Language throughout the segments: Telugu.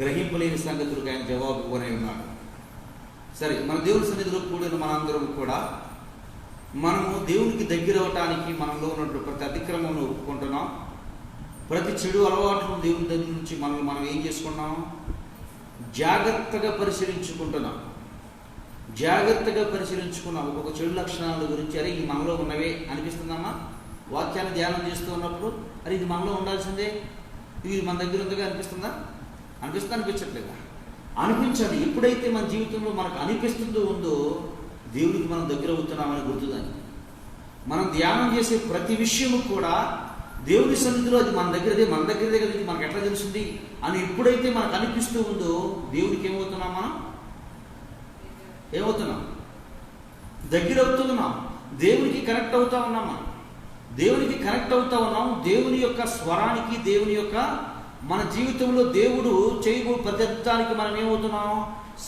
గ్రహింపు లేని సంగతులకు ఆయన జవాబు ఇవ్వనే ఉన్నాడు. సరే, మన దేవుని సన్నిధిలో కూడిన మనందరం కూడా మనము దేవునికి దగ్గర అవటానికి మనలో ఉన్నటువంటి ప్రతి అతిక్రమను ఒప్పుకుంటున్నాం. ప్రతి చెడు అలవాటును దేవుని దగ్గర నుంచి మనం ఏం చేసుకున్నాం? జాగ్రత్తగా పరిశీలించుకుంటున్నాం. ఒక్కొక్క చెడు లక్షణాల గురించి అరే ఇది మనలో ఉన్నవే అనిపిస్తుందమ్మా. వాక్యాన్ని ధ్యానం చేస్తూ ఉన్నప్పుడు అరే ఇది మనలో ఉండాల్సిందే, ఇది మన దగ్గర ఉందిగా అనిపించట్లేదా? అనిపించాలి. ఎప్పుడైతే మన జీవితంలో మనకు అనిపిస్తుందో ఉందో దేవుడికి మనం దగ్గర అవుతున్నామని గుర్తుదాన్ని. మనం ధ్యానం చేసే ప్రతి విషయము కూడా దేవుని సన్నిధిలో అది మన దగ్గరదే కదా, ఇది మనకు ఎట్లా తెలుస్తుంది అని ఎప్పుడైతే మనకు అనిపిస్తూ ఉందో దేవుడికి ఏమవుతున్నాం? దగ్గర అవుతున్నాం. దేవునికి కనెక్ట్ అవుతా ఉన్నాం. దేవుని యొక్క స్వరానికి, దేవుని యొక్క మన జీవితంలో దేవుడు చేయబోయే ప్రతిదానికి మనం ఏమవుతున్నాం?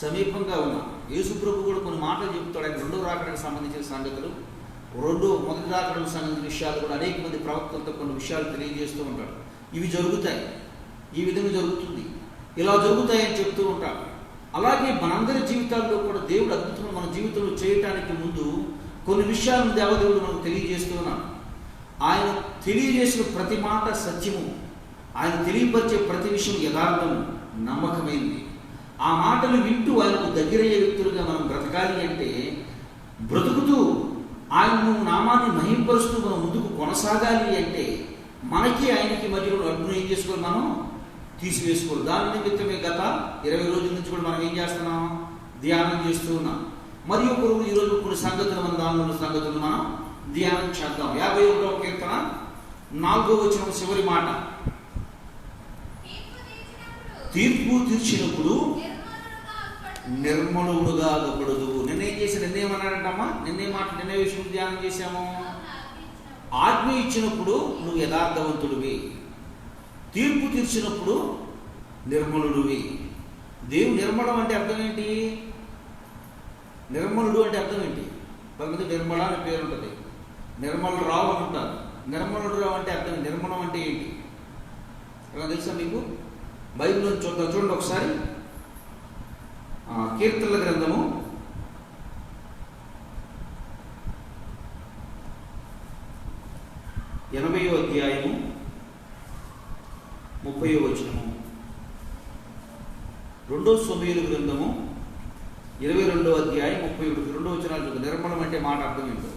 సమీపంగా ఉన్నాం. యేసు ప్రభు కూడా కొన్ని మాటలు చెప్తాడు. ఆయన రెండో రాకడకు సంబంధించిన సంగతులు, మొదటి రాకడకు సంబంధించిన విషయాలు కూడా అనేక మంది ప్రవక్తలతో కొన్ని విషయాలు తెలియజేస్తూ ఉంటాడు. ఇవి జరుగుతాయి, ఈ విధంగా జరుగుతుంది, ఇలా జరుగుతాయి అని చెప్తూ ఉంటాడు. అలాగే మనందరి జీవితాల్లో కూడా దేవుడు అద్భుతంగా మన జీవితంలో చేయటానికి ముందు కొన్ని విషయాలను దేవదేవుడు మనకు తెలియజేస్తూ ఉన్నాడు. ఆయన తెలియజేసిన ప్రతి మాట సత్యము, ఆయన తెలియపరిచే ప్రతి విషయం యథార్థము, నమ్మకమైంది. ఆ మాటలు వింటూ ఆయనకు దగ్గరయ్యే వ్యక్తులుగా మనం బ్రతకాలి అంటే, బ్రతుకుతూ ఆయనను నామాన్ని మహింపరుస్తూ మనం ముందుకు కొనసాగాలి అంటే మనకి ఆయనకి మధ్యలో అడ్డును ఏం చేసుకోవాలి? మనం తీసివేసుకోవాలి. దాని నిమిత్తమే గత 20 రోజుల నుంచి కూడా మనం ఏం చేస్తున్నాం? ధ్యానం చేస్తూ ఉన్నాం. మరి ఒకరు ఈరోజు కొన్ని సంగతులు, మన దానిలో సంగతులు మనం ధ్యానం చేద్దాం. 51వ కీర్తన 4వ వచనం చివరి మాట, తీర్పు తీర్చినప్పుడు నిర్మలుడుగా అగపడదు. నిన్నేమన్నాడంటమ్మా? నిన్నే విషయం ధ్యానం చేశాము. ఆజ్ఞ ఇచ్చినప్పుడు నువ్వు యథార్థవంతుడివి, తీర్పు తీర్చినప్పుడు నిర్మలుడివి. దేవుడు నిర్మలం అంటే అర్థం ఏంటి? నిర్మలుడు అంటే అర్థం ఏంటి? కొంతమంది నిర్మల అని పేరు ఉంటుంది, నిర్మలు రావు అని ఉంటారు. నిర్మలుడు రావు అంటే అర్థం, నిర్మలం అంటే ఏంటి తెలుసా మీకు? బైబిల్లో చూడండి ఒకసారి. కీర్తనల గ్రంథము 80వ అధ్యాయము 30వ వచనము, 2వ సమూయేలు గ్రంథము 22వ అధ్యాయం 31 వచనాలు. నిర్మలం అంటే మాట అర్థం ఏంటో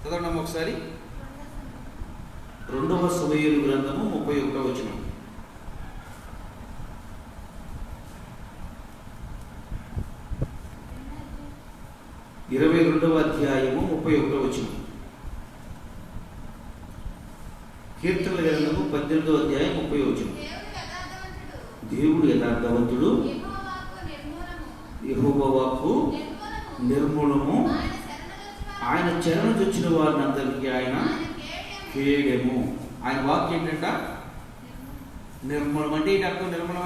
చదవండి ఒకసారి. 2వ సమూయేలు గ్రంథము 31వ వచనం, 22వ అధ్యాయము 31వ వచనం. కీర్తనల గ్రంథము 18వ అధ్యాయం 30వ వచనం. దేవుడు యథార్థవంతుడు, యెహోవా వాక్కు నిర్మూలము, ఆయన చరణ చొచ్చిన వారిని అందరికీ ఆయన కేడెము. ఆయన వాక్యం ఏంటంట? నిర్మూలం అంటే ఏంటి అర్థం? నిర్మలం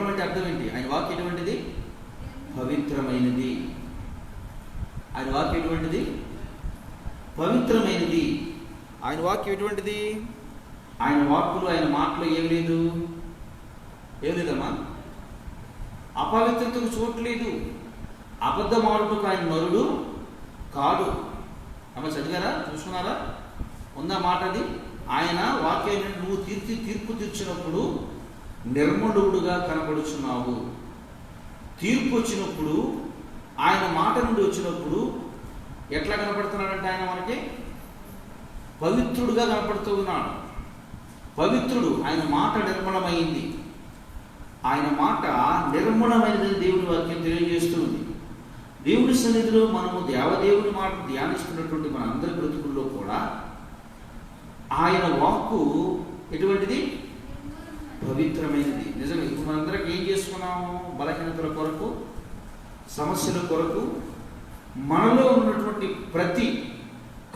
అంటే అర్థం ఏంటి? ఆయన వాక్యం ఎటువంటిది? పవిత్రమైనది. ఆయన వాక్యం ఎటువంటిది? పవిత్రమైనది. ఆయన వాక్యం ఎటువంటిది? ఆయన వాక్కులు, ఆయన మాటలు ఏం లేదమ్మా. అపవిత్రతకు చోట్లేదు. అబద్ధమాడుటకు ఆయన నరుడు కాడు. అమ్మ చదివారా? చూసుకున్నారా? ఉందా మాట అది? ఆయన వాక్యాన్ని నువ్వు తీర్పు తీర్చినప్పుడు నిర్మలుడుగా కనబడుచున్నావు. తీర్పు వచ్చినప్పుడు, ఆయన మాట నుండి వచ్చినప్పుడు ఎట్లా కనపడుతున్నాడంటే ఆయన మనకి పవిత్రుడుగా కనపడుతూ ఉన్నాడు. పవిత్రుడు. ఆయన మాట నిర్మలమైంది. ఆయన మాట నిర్మలమైనదని దేవుని వాక్యం తెలియజేస్తుంది. దేవుని సన్నిధిలో మనము దేవదేవుని మాట ధ్యానిస్తున్నటువంటి మన అందరి బ్రతుకుల్లో కూడా ఆయన వాక్కు ఎటువంటిది? పవిత్రమైనది. నిజమే. ఇప్పుడు మనందరికి ఏం చేసుకున్నాము? బలహీనతల కొరకు, సమస్యల కొరకు, మనలో ఉన్నటువంటి ప్రతి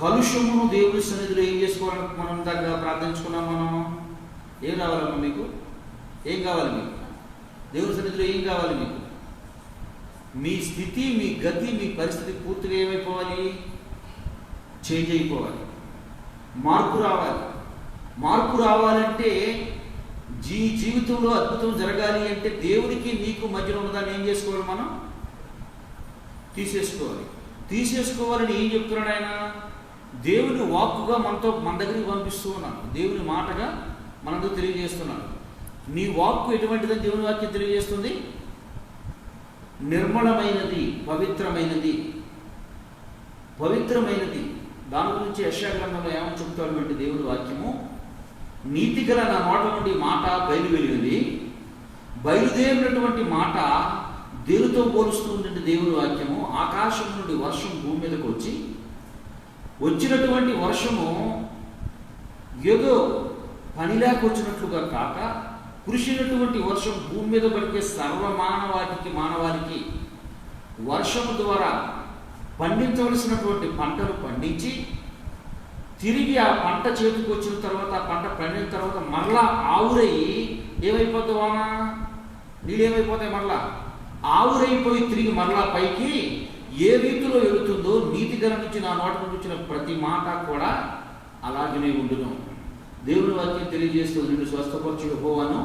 కలుషమును దేవుని సన్నిధిలో ఏం చేసుకోవాలని మనం దగ్గర ప్రార్థించుకున్నాం. మనం ఏం కావాలమ్మా మీకు? ఏం కావాలి మీకు? దేవుని సన్నిధిలో ఏం కావాలి మీకు? మీ స్థితి, మీ గతి, మీ పరిస్థితి పూర్తిగా ఏమైపోవాలి? చేంజ్ అయిపోవాలి, మార్పు రావాలి. మార్పు రావాలంటే జీవితంలో అద్భుతం జరగాలి అంటే దేవునికి నీకు మధ్యలో ఉన్నదాన్ని ఏం చేసుకోవాలి? మనం తీసేసుకోవాలని ఏం చెప్తున్నాడు ఆయన? దేవుని వాక్కుగా మన దగ్గరికి పంపిస్తూ ఉన్నాను, దేవుని మాటగా మనందరూ తెలియజేస్తున్నాడు. నీ వాక్కు ఎటువంటిదని దేవుని వాక్యం తెలియజేస్తుంది? నిర్మలమైనది, పవిత్రమైనది. దాని గురించి యెషయా గ్రంథంలో ఏమని చెప్తాడు అంటే దేవుని వాక్యము, నీతిగల నా నోట నుండి మాట బయలుదేరినటువంటి మాట దేనితో పోలుస్తుందంటే దేవుని వాక్యము, ఆకాశం నుండి వర్షం భూమి మీదకి వచ్చినటువంటి వర్షము ఏదో పని లేక వచ్చినట్లుగా కాక, కురిసినటువంటి వర్షం భూమి మీద పడితే మానవాళికి వర్షము ద్వారా పండించవలసినటువంటి పంటలు పండించి, తిరిగి ఆ పంట చేతికి వచ్చిన తర్వాత, ఆ పంట పండిన తర్వాత మరలా ఆవురయ్యి ఏమైపోద్ది? వాన నీళ్ళు ఏమైపోతాయి? మరలా ఆవురైపోయి తిరిగి మరలా పైకి ఏ రీతిలో వెళుతుందో, నీతిగల నుంచి నా నోట నుంచి వచ్చిన ప్రతి మాట కూడా అలాగనే ఉండును. దేవుని వాక్యం తెలియజేస్తూ, నిన్ను స్వస్థపరచు యెహోవాను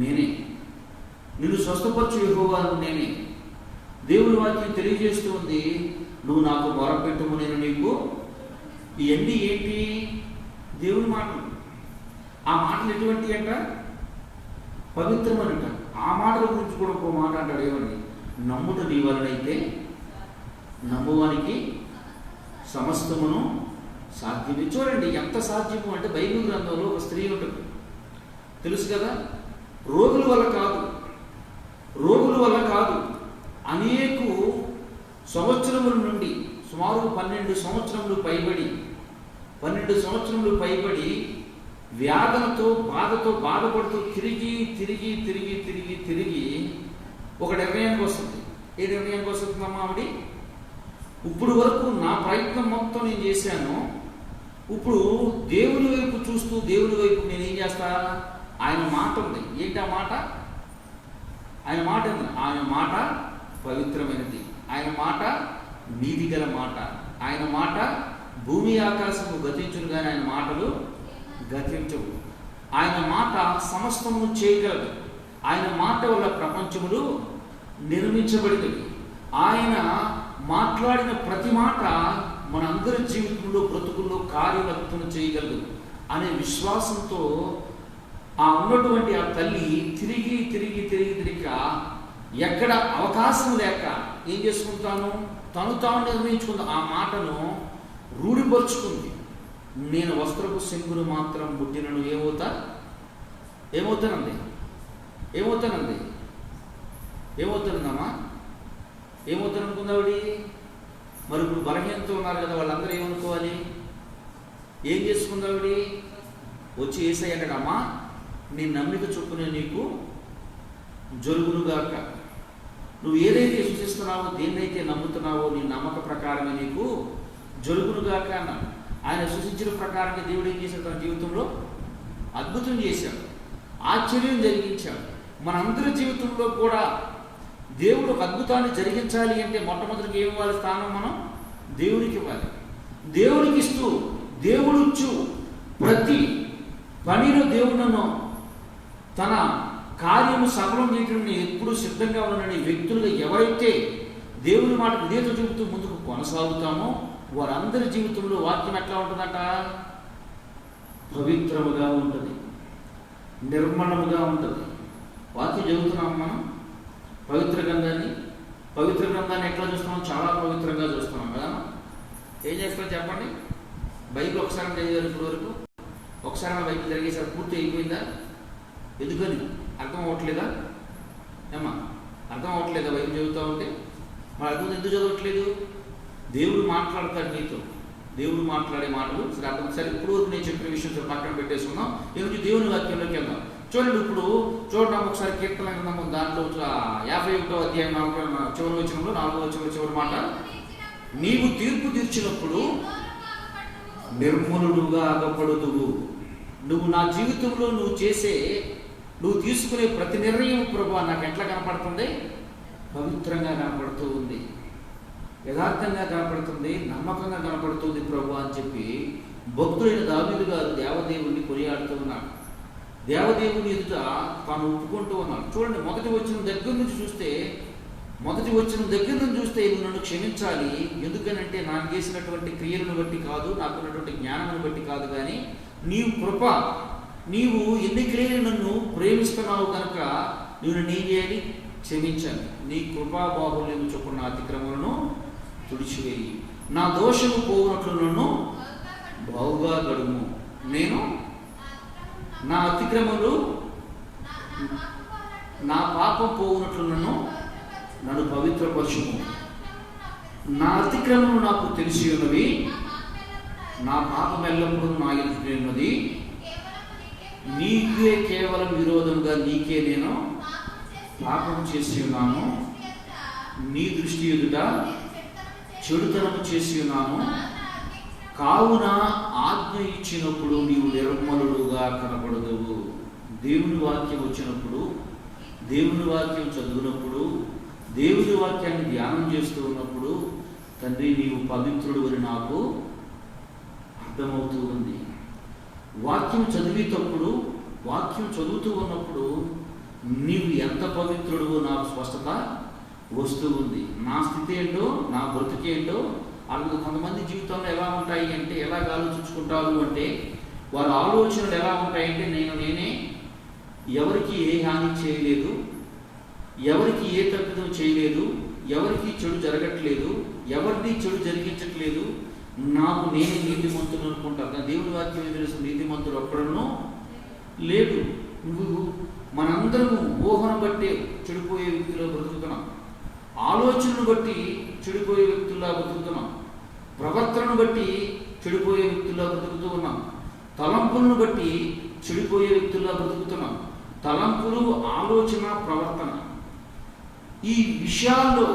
నేనే. దేవుని వాక్యం తెలియజేస్తూ ఉంది, నువ్వు నాకు మొరపెట్టుము, నేను నీకు. ఇవన్నీ ఏంటి? దేవుని మాటలు. ఆ మాటలు ఎటువంటి అంట? పవిత్రమనంట. ఆ మాటల గురించి కూడా ఒక మాట అంటాడు, ఏమని? నమ్ముట నీ వలనైతే నమ్మువానికి సమస్తమును సాధ్యమే. చూడండి ఎంత సాధ్యము అంటే, బైబిల్ గ్రంథంలో ఒక స్త్రీ ఉంటుంది, తెలుసు కదా. రోగుల వల్ల కాదు అనేక సంవత్సరముల నుండి, సుమారు 12 సంవత్సరములు పైబడి వ్యాధులతో బాధపడుతూ తిరిగి ఒక నిర్ణయానికి వస్తుంది. ఏ నిర్ణయానికి వస్తుందమ్మా ఆవిడ? ఇప్పుడు వరకు నా ప్రయత్నం మొత్తం నేను చేశాను, ఇప్పుడు దేవుని వైపు చూస్తూ, దేవుని వైపు నేను ఏం చేస్తా? ఆయన మాట ఉంది. ఏంటి ఆ మాట? ఆయన మాట పవిత్రమైనది, ఆయన మాట నీతిగల మాట, ఆయన మాట భూమి ఆకాశము గతించును కానీ ఆయన మాటలు గతించవు. ఆయన మాట సమస్తము చేయగలదు. ఆయన మాట వల్ల ప్రపంచములు నిర్మించబడినవి. ఆయన మాట్లాడిన ప్రతి మాట మన అందరి జీవితంలో, బ్రతుకుల్లో కార్యరక్తం చేయగలదు అనే విశ్వాసంతో ఉన్నటువంటి ఆ తల్లి తిరిగి ఎక్కడ అవకాశం లేక ఏం చేసుకుంటాను? తాను నిర్ణయించుకుంది. ఆ మాటను రూఢిపరుచుకుంది. నేను వస్త్రపు శంకును మాత్రం పుట్టినను ఏమవుతానండి? ఏమవుతానమ్మా? ఏమవుతాననుకుందావిడి? మరి ఇప్పుడు బలహీనతో ఉన్నారు కదా, వాళ్ళందరూ ఏమనుకోవాలి? ఏం చేసుకుందావిడి? వచ్చి యేసయ్య అన్నాడమ్మా, నీ నమ్మిక చొప్పున నీకు జరుగునుగాక. నువ్వు ఏదైతే సూచిస్తున్నావో, దేన్నైతే నమ్ముతున్నావో, నీ నమ్మక ప్రకారమే నీకు జరుగునుగాక అన్నాడు. ఆయన సూచించిన ప్రకారంగా దేవుడు ఏం చేశాడు? తన జీవితంలో అద్భుతం చేశాడు, ఆశ్చర్యం జరిగించాడు. మనందరి జీవితంలో కూడా దేవుడు ఒక అద్భుతాన్ని జరిగించాలి అంటే మొట్టమొదటిగా ఏమి ఇవ్వాలి? స్థానం మనం దేవునికి ఇవ్వాలి. దేవునికి ఇస్తూ, దేవుడుచ్చు ప్రతి పనిలో దేవుడును తన కార్యము సఫలం చేయడానికి ఎప్పుడు సిద్ధంగా ఉన్న వ్యక్తులుగా ఎవరైతే దేవుని మాట విధేయత చూపుతూ ముందుకు కొనసాగుతామో, వారందరి జీవితంలో వాక్యం ఎట్లా ఉంటుందంట? పవిత్రముగా ఉంటుంది, నిర్మలముగా ఉంటుంది. వాక్యం చదువుతున్నాము మనం. పవిత్ర గ్రంథాన్ని ఎట్లా చూస్తున్నాం? చాలా పవిత్రంగా చూస్తున్నాం కదా. ఏం చేస్తాం చెప్పండి? బైబిల్ ఒకసారి చదివారు ఇప్పటి వరకు? ఒకసారి మన బైబిల్ జరిగేసారి పూర్తి అయిపోయిందా? ఎందుకని? అర్థం అవ్వట్లేదా? అర్థం అవ్వట్లేదా బైబిల్ చదువుతూ ఉంటే? మన అర్థం ఎందుకు చదవట్లేదు? దేవుడు మాట్లాడతాడు నీతో. దేవుడు మాట్లాడే మాటలు సరే అర్థం. సరే, ఇప్పుడు వరకు నేను చెప్పిన విషయం పక్కన పెట్టేసుకుందాం. ఈరోజు దేవుని వాక్యంలోకి వెళ్దాం. చూడండి, ఇప్పుడు చూడడం ఒకసారి కీర్తన గ్రంథము దాంట్లో 51వ అధ్యాయం 4వ చివరి వచనంలో 4వ వచనంలో చివరి మాట, నీవు తీర్పు తీర్చినప్పుడు నిర్మలుడుగా అగపడుదువు. నువ్వు నా జీవితంలో నువ్వు తీసుకునే ప్రతి నిర్ణయం ప్రభువా నాకు ఎట్లా కనపడుతుంది? పవిత్రంగా కనపడుతూ ఉంది, యథార్థంగా కనపడుతుంది, నమ్మకంగా కనపడుతుంది ప్రభువా అని చెప్పి భక్తుడైన దావీదు గారు దేవదేవుణ్ణి కొనియాడుతూ ఉన్నాడు. దేవదేవుని ఎదుట తాను ఒప్పుకుంటూ ఉన్నాడు. చూడండి, మొదటి వచ్చిన దగ్గర నుంచి చూస్తే నువ్వు నన్ను క్షమించాలి. ఎందుకనంటే నాకు చేసినటువంటి క్రియలను బట్టి కాదు, నాకున్నటువంటి జ్ఞానమును బట్టి కాదు, కానీ నీవు కృప, నీవు ఎన్నికలేని నన్ను ప్రేమిస్తున్నావు కనుక నువ్వు నన్ను ఏం చేయాలి? క్షమించాలి. నీ కృపా బాహుల్యము చొప్పున నా అతిక్రమలను తుడిచివేయి, నా దోషము పోవునట్లు నన్ను బావుగా గడుము. నేను నా అతిక్రమలు, నా పాపం పోవునట్లు నన్ను పవిత్రపరచుము. నా అతిక్రమము నాకు తెలిసి ఉన్నవి, నా పాపం ఎల్లప్పుడూ నా ఎదుట ఉన్నది. నీకే కేవలం విరోధంగా నీకే నేను పాపం చేసి ఉన్నాను, నీ దృష్టి ఎదుట చెడుతనము చేసి ఉన్నాను. కావున ఆజ్ఞ ఇచ్చినప్పుడు నీవు నిర్మలుడుగా కనబడదువు. దేవుని వాక్యం వచ్చినప్పుడు, దేవుని వాక్యం చదువునప్పుడు, దేవుని వాక్యాన్ని ధ్యానం చేస్తూ ఉన్నప్పుడు, తండ్రి నీవు పవిత్రుడు అని నాకు అర్థమవుతూ ఉంది. వాక్యం చదువుతూ ఉన్నప్పుడు నీవు ఎంత పవిత్రుడు నాకు స్పష్టత వస్తూ ఉంది. నా స్థితి ఏంటో, నా బ్రతికేంటో. అలాగే కొంతమంది జీవితంలో ఎలా ఉంటాయి అంటే, ఎలాగ ఆలోచించుకుంటారు అంటే, వారి ఆలోచనలు ఎలా ఉంటాయంటే, నేనే ఎవరికి ఏ హాని చేయలేదు, ఎవరికి ఏ తప్పిదం చేయలేదు, ఎవరికి చెడు జరగట్లేదు, ఎవరిని చెడు జరిగించట్లేదు, నాకు నేనే నీతిమంతుడు అనుకుంటాను. దేవుని వాక్యం తెలుసు, నీతిమంతుడు ఒక్కడను లేడు. నువ్వు మనందరము ఊహను బట్టి చెడిపోయే వ్యక్తిలో బ్రతుకుతున్నాం, ఆలోచనను బట్టి చెడిపోయే వ్యక్తుల్లా బ్రతుకుతున్నాం, ప్రవర్తనను బట్టి చెడిపోయే వ్యక్తుల్లా బ్రతుకుతూ ఉన్నాం, తలంపులను బట్టి చెడిపోయే వ్యక్తుల్లా బ్రతుకుతున్నాం. తలంపులు, ఆలోచన, ప్రవర్తన, ఈ విషయాల్లో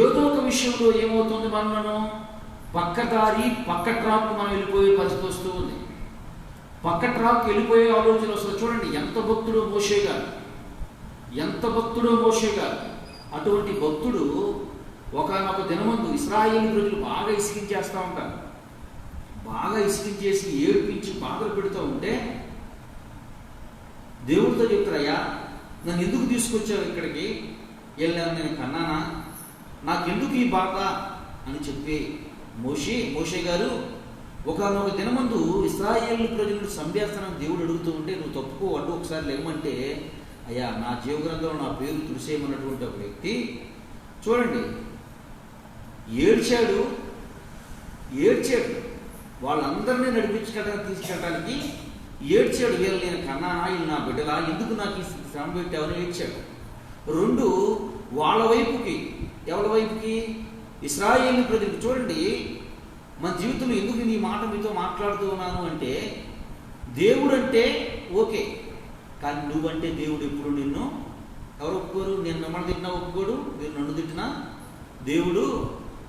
ఏదో ఒక విషయంలో ఏమవుతుంది, మనను పక్క ట్రాక్ మనం వెళ్ళిపోయే పరిస్థితి వస్తూ ఉంది. పక్క ట్రాక్ వెళ్ళిపోయే ఆలోచన వస్తుంది. చూడండి, ఎంత భక్తుడో మోషే గారు. అటువంటి భక్తుడు ఒకనొక దినమందు ఇశ్రాయేలు ప్రజలు బాగా ఇసికించేస్తూ ఉంటారు. బాగా ఇసికించేసి ఏడిపించి బాధలు పెడుతూ ఉంటే దేవుడితో చెప్తారయ్యా, నన్ను ఎందుకు తీసుకొచ్చావు ఇక్కడికి? వెళ్ళాను, నేను కన్నానా? నాకెందుకు ఈ బాధ అని చెప్పి మోషే గారు ఒకనొక దినమందు ఇశ్రాయేలు ప్రజలను సంభేస్తానని దేవుడు అడుగుతూ ఉంటే, నువ్వు తప్పుకో అంటూ ఒకసారి లేమంటే, అయ్యా నా జీవగ్రంథంలో నా పేరు తుడిసేయమన్నటువంటి ఒక వ్యక్తి చూడండి ఏడ్చాడు. వాళ్ళందరినీ తీసుకెళ్ళడానికి ఏడ్చాడు. వీళ్ళు నేను కన్నానా, వీళ్ళు నా బిడ్డలా, ఎందుకు నాకు ఈ శ్రమ పెట్టావని ఏడ్చాడు. రెండు, వాళ్ళ వైపుకి, ఎవరి వైపుకి? ఇశ్రాయేలు ప్రజలకు. చూడండి, మన జీవితంలో ఎందుకు నీ మాట మీతో మాట్లాడుతూ ఉన్నాను అంటే, దేవుడు అంటే ఓకే, కానీ నువ్వంటే దేవుడు ఎప్పుడు నిన్ను ఎవరు ఒప్పుకోరు? నేను మిమ్మల్ని తిట్టినా ఒప్పుకోడు, మీరు నన్ను తిట్టినా దేవుడు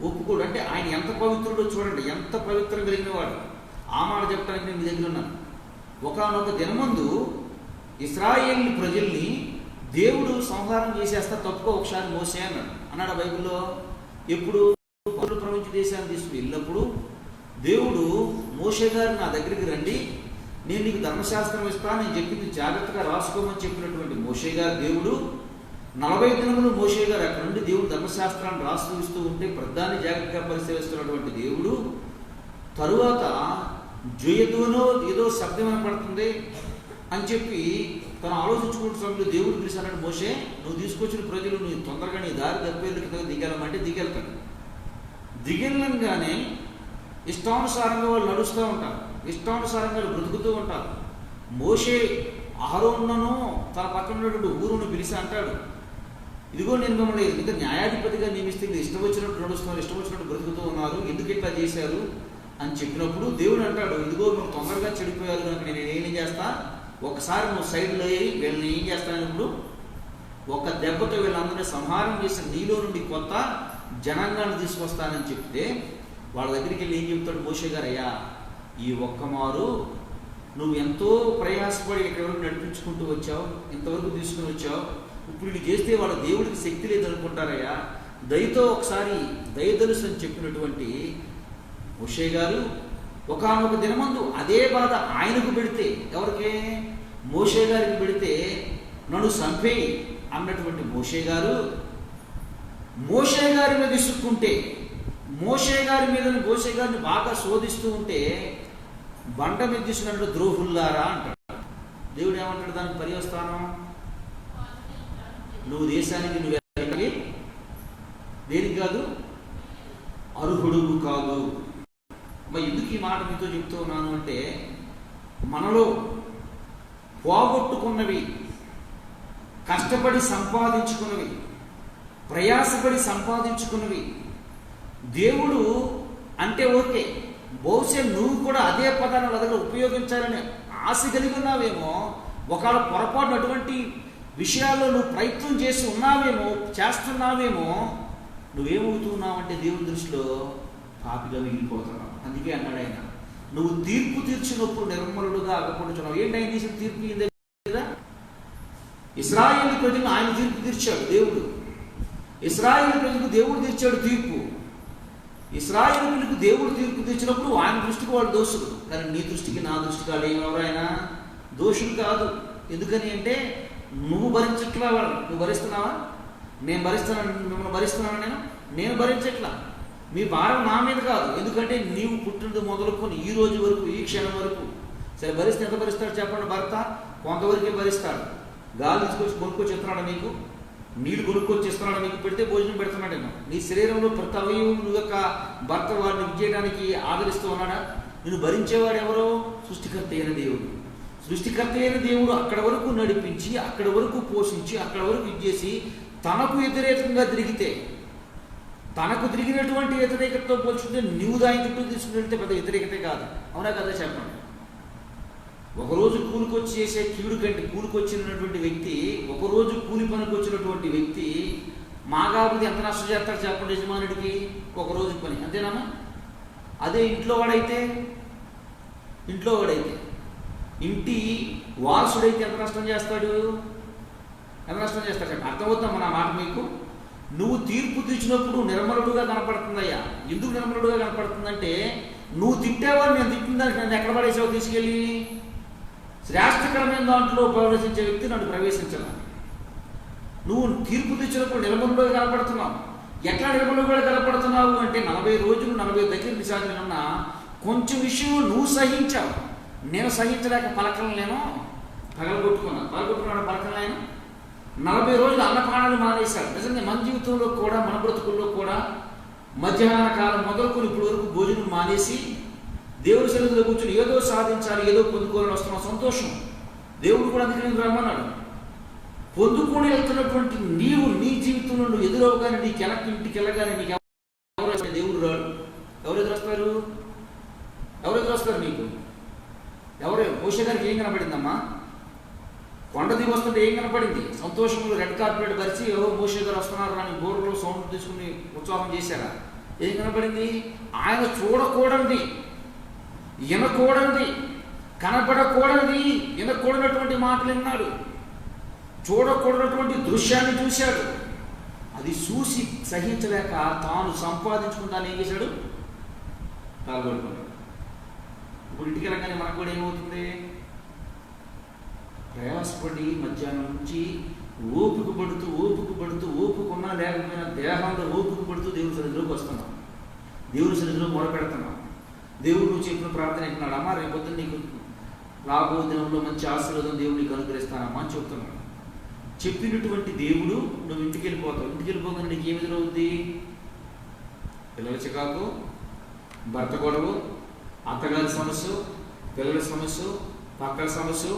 ఒప్పుకోడు. అంటే ఆయన ఎంత పవిత్రుడో చూడండి, ఎంత పవిత్రం కలిగిన వాడు. ఆ మాట చెప్పడానికి నేను మీ దగ్గర ఉన్నాను. ఒకనొక దినమందు ఇశ్రాయేలు ప్రజల్ని దేవుడు సంహారం చేసేస్తా, తప్పుకో ఒకసారి మోసే అన్నాడు బైబిల్లో. ఎప్పుడు? ప్రపంచ దేశాన్ని తీసుకు వెళ్ళినప్పుడు దేవుడు మోషే గారు నా దగ్గరికి రండి, నేను నీకు ధర్మశాస్త్రం ఇస్తాను, నేను చెప్పింది జాగ్రత్తగా రాసుకోమని చెప్పినటువంటి మోషే గారు దేవుడు 40 దినములు మోషే గారు అక్కడ నుండి దేవుడు ధర్మశాస్త్రాన్ని రాస్తూ ఇస్తూ ఉంటే ప్రధాని జాగ్రత్తగా పరిశీలిస్తున్నటువంటి దేవుడు తరువాత జయతోనో ఏదో శబ్దం పడుతుంది అని చెప్పి తను ఆలోచించుకుంటున్నప్పుడు దేవుడు పిలిచి అన్నాడు, మోషే నువ్వు తీసుకొచ్చిన ప్రజలు నువ్వు తొందరగా నీ దారి తప్పేళ్ళకి దిగలమంటే దిగెళ్ళంగానే ఇష్టానుసారంగా వాళ్ళు నడుస్తూ ఉంటారు, ఇష్టానుసారంగా బ్రతుకుతూ ఉంటారు. మోషే అహరోనును తన పక్కన ఉన్నటువంటి ఊరును పిలిచి అంటాడు, ఇదిగో నేను మిమ్మల్ని ఇంకా న్యాయాధిపతిగా నియమిస్తే మీరు ఇష్టం వచ్చినట్టు నడుస్తున్నారు, ఇష్టం వచ్చినట్టు బ్రతుకుతూ ఉన్నారు, ఎందుకు ఇట్లా చేశారు అని చెప్పినప్పుడు దేవుడు అంటాడు, ఇదిగో నువ్వు తొందరగా చెడిపోయారు కనుక నేను ఏం చేస్తా, ఒకసారి నువ్వు సైడ్లో అయ్యి వీళ్ళని ఏం చేస్తాను, ఒక దెబ్బతో వీళ్ళందరినీ సంహారం చేసి నీలో నుండి కొత్త జనాంగాన్ని తీసుకొస్తానని చెప్తే వాళ్ళ దగ్గరికి వెళ్ళి ఏం చెప్తాడు మోషే గారు, అయ్యా ఈ ఒక్కమారు నువ్వు ఎంతో ప్రయాసపడి ఎక్కడి వరకు నడిపించుకుంటూ వచ్చావు, ఇంతవరకు తీసుకుని వచ్చావు, ఇప్పుడు ఇది చేస్తే వాళ్ళ దేవుడికి శక్తి లేదనుకుంటారయ్యా, దయతో ఒకసారి దయదలుసు అని చెప్పినటువంటి మోషే గారు ఒకానొక దినమందు అదే బాధ ఆయనకు పెడితే, ఎవరికి? మోషే గారికి పెడితే, నన్ను చంపేయి అన్నటువంటి మోషే గారు మోషే గారి మీద ఇసుక్కుంటే, మోషే గారిని బాగా శోధిస్తూ ఉంటే, బండ మీద తీసుకున్నట్టు ద్రోహుల్లారా అంటాడు. దేవుడు ఏమంటాడు దానికి పర్యవస్థానం? నువ్వు దేశానికి నువ్వు దేనికి కాదు, అర్హుడు కాదు. మరి ఎందుకు ఈ మాట మీతో చెప్తూ ఉన్నాను అంటే, మనలో పోగొట్టుకున్నవి, కష్టపడి సంపాదించుకున్నవి, ప్రయాసపడి సంపాదించుకున్నవి దేవుడు అంటే ఓకే, బహుశా నువ్వు కూడా అదే పదాన్ని వాళ్ళ దగ్గర ఉపయోగించాలని ఆశ కలిగి ఉన్నావేమో. ఒకవేళ పొరపాటు అటువంటి విషయాల్లో నువ్వు ప్రయత్నం చేసి చేస్తున్నావేమో, నువ్వేమవుతున్నావంటే దేవుని దృష్టిలో పాపిగా మిగిలిపోతున్నావు. అందుకే అన్నాడు ఆయన, నువ్వు తీర్పు తీర్చినప్పుడు నిర్మలుడుగా అగపడుచున్నావు. ఏంటి ఆయన తీసిన తీర్పు? కదా ఇశ్రాయేలు ప్రజలు ఆయన తీర్పు తీర్చాడు దేవుడు. ఇశ్రాయేలు ప్రజలకు దేవుడు తీర్చాడు తీర్పు. ఇశ్రాయేలులకు దేవుడు తీర్పు తీర్చినప్పుడు ఆయన దృష్టికి వాళ్ళు దోషులు, కానీ నీ దృష్టికి నా దృష్టికి వాళ్ళు ఎవరైనా దోషులు కాదు. ఎందుకని అంటే నువ్వు భరించట్లా వాళ్ళు. నువ్వు భరిస్తున్నావా? నేను భరిస్తున్నాను, మిమ్మల్ని భరిస్తున్నాను. నేను భరించట్లా. మీ భారం నా మీద కాదు. ఎందుకంటే నీవు పుట్టినది మొదలుకొని ఈ రోజు వరకు, ఈ క్షణం వరకు. సరే, భరిస్తే ఎంత భరిస్తాడు చెప్పండి? భర్త కొంతవరకే భరిస్తాడు. గాలి తీసుకొచ్చి కొనుక్కొచ్చి ఇస్తున్నాడు నీకు, నీళ్ళు కొనుక్కొచ్చి ఇస్తున్నాడు నీకు, పెడితే భోజనం పెడుతున్నాడేమో. నీ శరీరంలో ప్రతి అవయవం నువ్వు యొక్క భర్త వాడిని విజయడానికి ఆదరిస్తూ ఉన్నాడా? నేను భరించేవాడు ఎవరో? సృష్టికర్త అయిన దేవుడు. సృష్టికర్త అయిన దేవుడు అక్కడ వరకు నడిపించి, అక్కడ వరకు పోషించి, అక్కడ వరకు ఇచ్చేసి, తనకు వ్యతిరేకంగా తిరిగితే, తనకు తిరిగినటువంటి వ్యతిరేకతతో పోల్చుకుంటే నువ్వు దాని చుట్టూ తీసుకుని పెద్ద వ్యతిరేకతే కాదు. అవునా కదా చెప్పండి? ఒకరోజు కూలికొచ్చి చేసే కీడు కంటే కూలికొచ్చినటువంటి వ్యక్తి, ఒకరోజు కూలి పనికి వచ్చినటువంటి వ్యక్తి మాగాబుది ఎంత నష్టం చేస్తాడు చెప్పండి యజమానుడికి? ఒకరోజు పని, అంతేనా? అదే ఇంట్లో వాడైతే ఇంటి వారసుడైతే ఎంత నష్టం చేస్తాడు? చెప్పండి. అర్థమవుతాం మన మాట మీకు? నువ్వు తీర్పు తీర్చినప్పుడు నిర్మలుడుగా కనపడుతుందయ్యా. ఎందుకు నిర్మలుడుగా కనపడుతుందంటే, నువ్వు తిట్టేవాడు, నేను తిట్టిన దానికి నన్ను ఎక్కడ పడేసావు తీసుకెళ్ళి? శ్రేష్టకరమైన దాంట్లో ప్రవేశించే వ్యక్తి నన్ను ప్రవేశించాల. నువ్వు తీర్పు తెచ్చినప్పుడు నిర్మలుడుగా కనపడుతున్నావు. ఎట్లా నిర్మలుడుగా కనపడుతున్నావు అంటే, 40 రోజులు 40 దగ్గర నిశాఖలున్నా కొంచెం విషయం నువ్వు సహించావు. నేను సహించలేక పలకలేను, పగలగొట్టుకున్నాను పలకలేను. 40 రోజులు అన్నపానాలు మానేశాడు. నిజంగా మన జీవితంలో కూడా, మన బ్రతుకుల్లో కూడా మధ్యాహ్న కాలం మొదలుకొని ఇప్పటి వరకు భోజనం మానేసి దేవుడి సన్నిధిలో కూర్చొని ఏదో సాధించాలి, ఏదో పొందుకోవాలని వస్తున్న సంతోషం. దేవుడు కూడా అందుకని రమ్మన్నాడు. పొందుకొని వెళ్తున్నటువంటి నీవు నీ జీవితంలో నువ్వు ఎదురవగానే, ఇంటికి వెళ్ళగానే నీకు ఎవరు దేవుడు రాడు. ఎవరు ఎదురొస్తారు నీకు? మోషే గారికి ఏం కనపడిందమ్మా? కొండ దిగి వస్తుంటే ఏం కనపడింది? సంతోషంలో రెడ్ కార్పెట్ పరిచి మోషే గారు వస్తున్నారు అని బోర్లో సౌండ్ తీసుకుని ఉత్సాహం చేశారా? ఏం కనపడింది? ఆయన చూడకూడనిది, వినకూడనిది, కనపడకూడనిది, వినకూడనటువంటి మాటలు విన్నాడు, చూడకూడనటువంటి దృశ్యాన్ని చూశాడు. అది చూసి సహించలేక తాను సంపాదించుకుంటాను ఏం చేశాడు? పాల్గొడుకున్నాడు. ఇప్పుడు ఇంటికి వెళ్ళగానే మనకు కూడా ఏమవుతుంది? ప్రయాసపడి మధ్యాహ్నం నుంచి ఓపిక పడుతూ ఓపికన్నా లేకపోయినా దేహంలో ఓపిక పడుతూ దేవుని సన్నిధిలోకి వస్తున్నాం. దేవుని సన్నిధిలో మొదలుపెడుతున్నాం. దేవుడు నువ్వు చెప్పిన ప్రార్థన అంటున్నాడు, అమ్మా రేపొద్దున నీకు రాబో దినంలో మంచి ఆశీర్వాదం దేవుడు నీకు అనుగ్రహిస్తానమ్మా అని చెప్తున్నాడు. చెప్పినటువంటి దేవుడు నువ్వు ఇంటికి వెళ్ళిపోతావు. ఇంటికి వెళ్ళిపోగానే నీకు ఏమి ఎదురవుద్ది? పిల్లల చికాకు, భర్త గొడవ, అత్తగారి సమస్య, పిల్లల సమస్య, పక్కల సమస్య,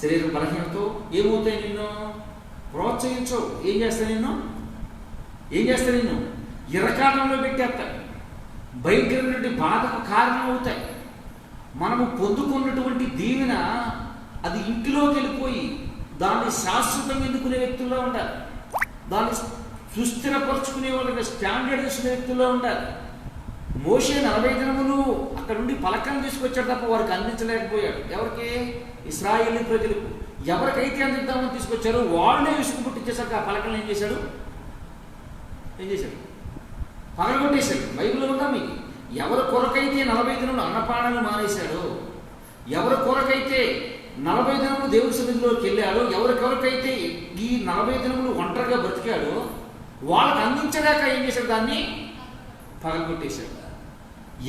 శరీర బలహీనతో ఏమవుతాయి? నిన్ను ప్రోత్సహించవు. ఏం చేస్తాయి? నిన్ను ఇరకాటంలో పెట్టేస్తాయి. భయంకరమైనటువంటి బాధకు కారణం అవుతాయి. మనము పొందుకున్నటువంటి దీవెన అది ఇంటిలోకి వెళ్ళిపోయి దాన్ని శాశ్వతంగా ఎన్నుకునే వ్యక్తుల్లో ఉండాలి. దాన్ని సుస్థిరపరుచుకునే వాళ్ళకి స్టాండర్డ్ చేసిన వ్యక్తుల్లో ఉండాలి. మోషే 40 దినములు అక్కడ నుండి పలకలను తీసుకొచ్చాడు తప్ప వారికి అందించలేకపోయాడు. ఎవరికి? ఇశ్రాయేలు ప్రజలకు. ఎవరికైతే అందిద్దామని తీసుకొచ్చారో వాళ్ళే విసుగు పుట్టించేసరికి ఆ పలకలను ఏం చేశాడు? పగలగొట్టేశాడు. బైబిల్లో ఉందా మీకు? ఎవరి కొరకైతే 40 దినములు అన్నపానాన్ని మానేశాడో, ఎవరి కొరకైతే 40 దినములు దేవుడి సన్నిధిలోకి వెళ్ళాడో, ఎవరి కొరకైతే ఈ 40 దినములు ఒంటరిగా బ్రతికాడో వాళ్ళకి అందించలేక ఏం చేశాడు? దాన్ని పగలగొట్టేశాడు.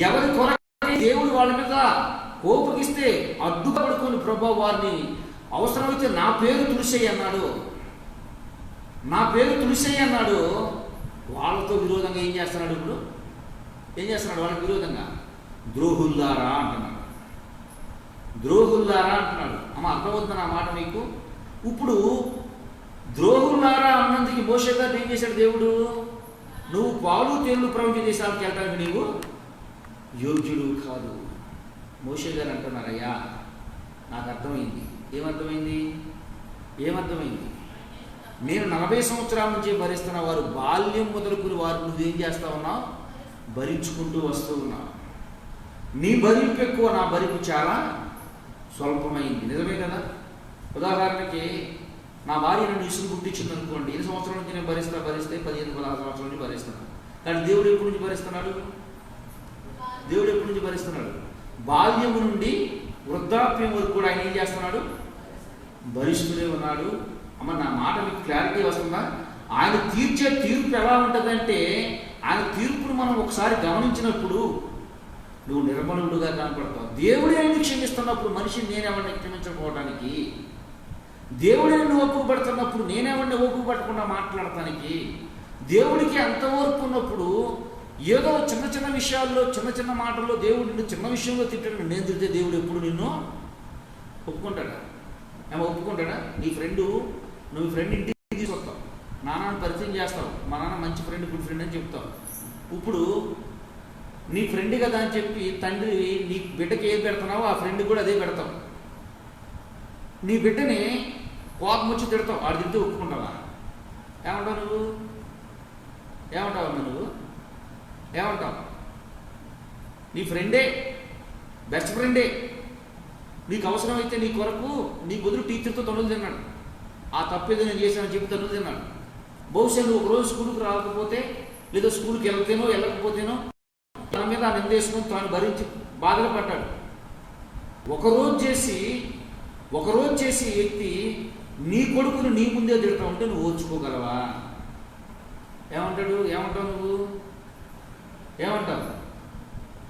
ఎవరి కొరకై దేవుడు వాళ్ళ మీద కోపగిస్తే అడ్డుపడుకొని ప్రభు వారిని అవసరమైతే నా పేరు తులసేయి అన్నాడు, నా పేరు తులసేయి అన్నాడు, వాళ్ళతో విరోధంగా ఏం చేస్తున్నాడు? ఇప్పుడు ఏం చేస్తున్నాడు? వాళ్ళకి విరోధంగా ద్రోహుల్లారా అంటున్నాడు, ద్రోహుల్లారా అంటున్నాడు. అమ్మ అర్థమవుతుంది నా మాట మీకు? ఇప్పుడు ద్రోహుల్లారా అన్నందుకు మోషే గారిని ఏం చేశాడు దేవుడు? నువ్వు పాలు తేళ్లు ప్రపంచ దేశాలకు వెళ్ళడానికి నీవు యోగ్యుడు కాదు. మోషే గారు అంటున్నారయ్యా, నాకు అర్థమైంది. ఏమర్థమైంది? ఏమర్థమైంది? నేను 40 సంవత్సరాల నుంచి భరిస్తున్న వారు బాల్యం మొదలుకుని వారు నువ్వేం చేస్తా ఉన్నావు? భరించుకుంటూ వస్తూ ఉన్నావు. నీ భరింపు ఎక్కువ, నా భరింపు చాలా స్వల్పమైంది. నిజమే కదా? ఉదాహరణకి నా భార్య నన్ను ఇసులు పుట్టించింది అనుకోండి, 8 సంవత్సరాల నుంచి నేను భరిస్తే 15-16 సంవత్సరాల నుంచి భరిస్తున్నాను. కానీ దేవుడు ఎప్పటి నుంచి భరిస్తున్నాడు? దేవుడు ఎప్పటి నుంచి భరిస్తున్నాడు? బాల్యము నుండి వృద్ధాప్యం వరకు కూడా ఆయన ఏం చేస్తున్నాడు? భరిస్తూనే ఉన్నాడు. అమ్మ నా మాట మీకు క్లారిటీ వస్తుందా? ఆయన తీర్చే తీర్పు ఎలా ఉంటుందంటే, ఆయన తీర్పును మనం ఒకసారి గమనించినప్పుడు నువ్వు నిర్మలుడుగా కనపడతావు. దేవుడే నిన్ను క్షమిస్తున్నప్పుడు మనిషిని నేనెవరిని క్షమించకపోవడానికి, దేవుడే నువ్వు ఓపిక పడుతున్నప్పుడు నేనెవరిని ఓపిక పట్టకుండా మాట్లాడటానికి, దేవుడికి అంత ఓర్పు ఉన్నప్పుడు ఏదో చిన్న చిన్న విషయాల్లో చిన్న చిన్న మాటల్లో దేవుడు నిన్ను చిన్న విషయంలో తిట్టాడు, నేను తిడితే దేవుడు ఎప్పుడు నిన్ను ఒప్పుకుంటాడా? ఏమో ఒప్పుకుంటాడా? నీ ఫ్రెండు, నువ్వు ఫ్రెండ్ ఇంటికి తీసుకొస్తావు, నాన్నని పరిచయం చేస్తావు, మా నాన్న మంచి ఫ్రెండ్ గుడ్ ఫ్రెండ్ అని చెప్తావు. ఇప్పుడు నీ ఫ్రెండ్ కదా అని చెప్పి తండ్రి నీ బిడ్డకి ఏది పెడుతున్నావో ఆ ఫ్రెండ్ కూడా అదే పెడతావు. నీ బిడ్డని కోపం వచ్చి తిడతావు, ఆడు తింటే ఒప్పుకుంటావా? ఏమంటావు నువ్వు? ఏమంటావు అమ్మా నువ్వు? ఏమంటావు? నీ ఫ్రెండే, బెస్ట్ ఫ్రెండే, నీకు అవసరమైతే నీ కొరకు నీ బదులు టీచర్తో తనులు తిన్నాడు, ఆ తప్పేదో నేను చేశానని చెప్పి తనులు తిన్నాడు. బహుశా నువ్వు ఒకరోజు స్కూల్కి రాకపోతే, లేదా స్కూల్కి వెళ్తేనో వెళ్ళకపోతేనో తన మీద ఆ నిందేసుకొని తాను భరించి బాధలు పడ్డాడు. ఒకరోజు చేసి వ్యక్తి నీ కొడుకును నీ ముందే తిడతా ఉంటే నువ్వు ఓర్చుకోగలవా? ఏమంటాడు? ఏమంటావు నువ్వు? ఏమంటావు?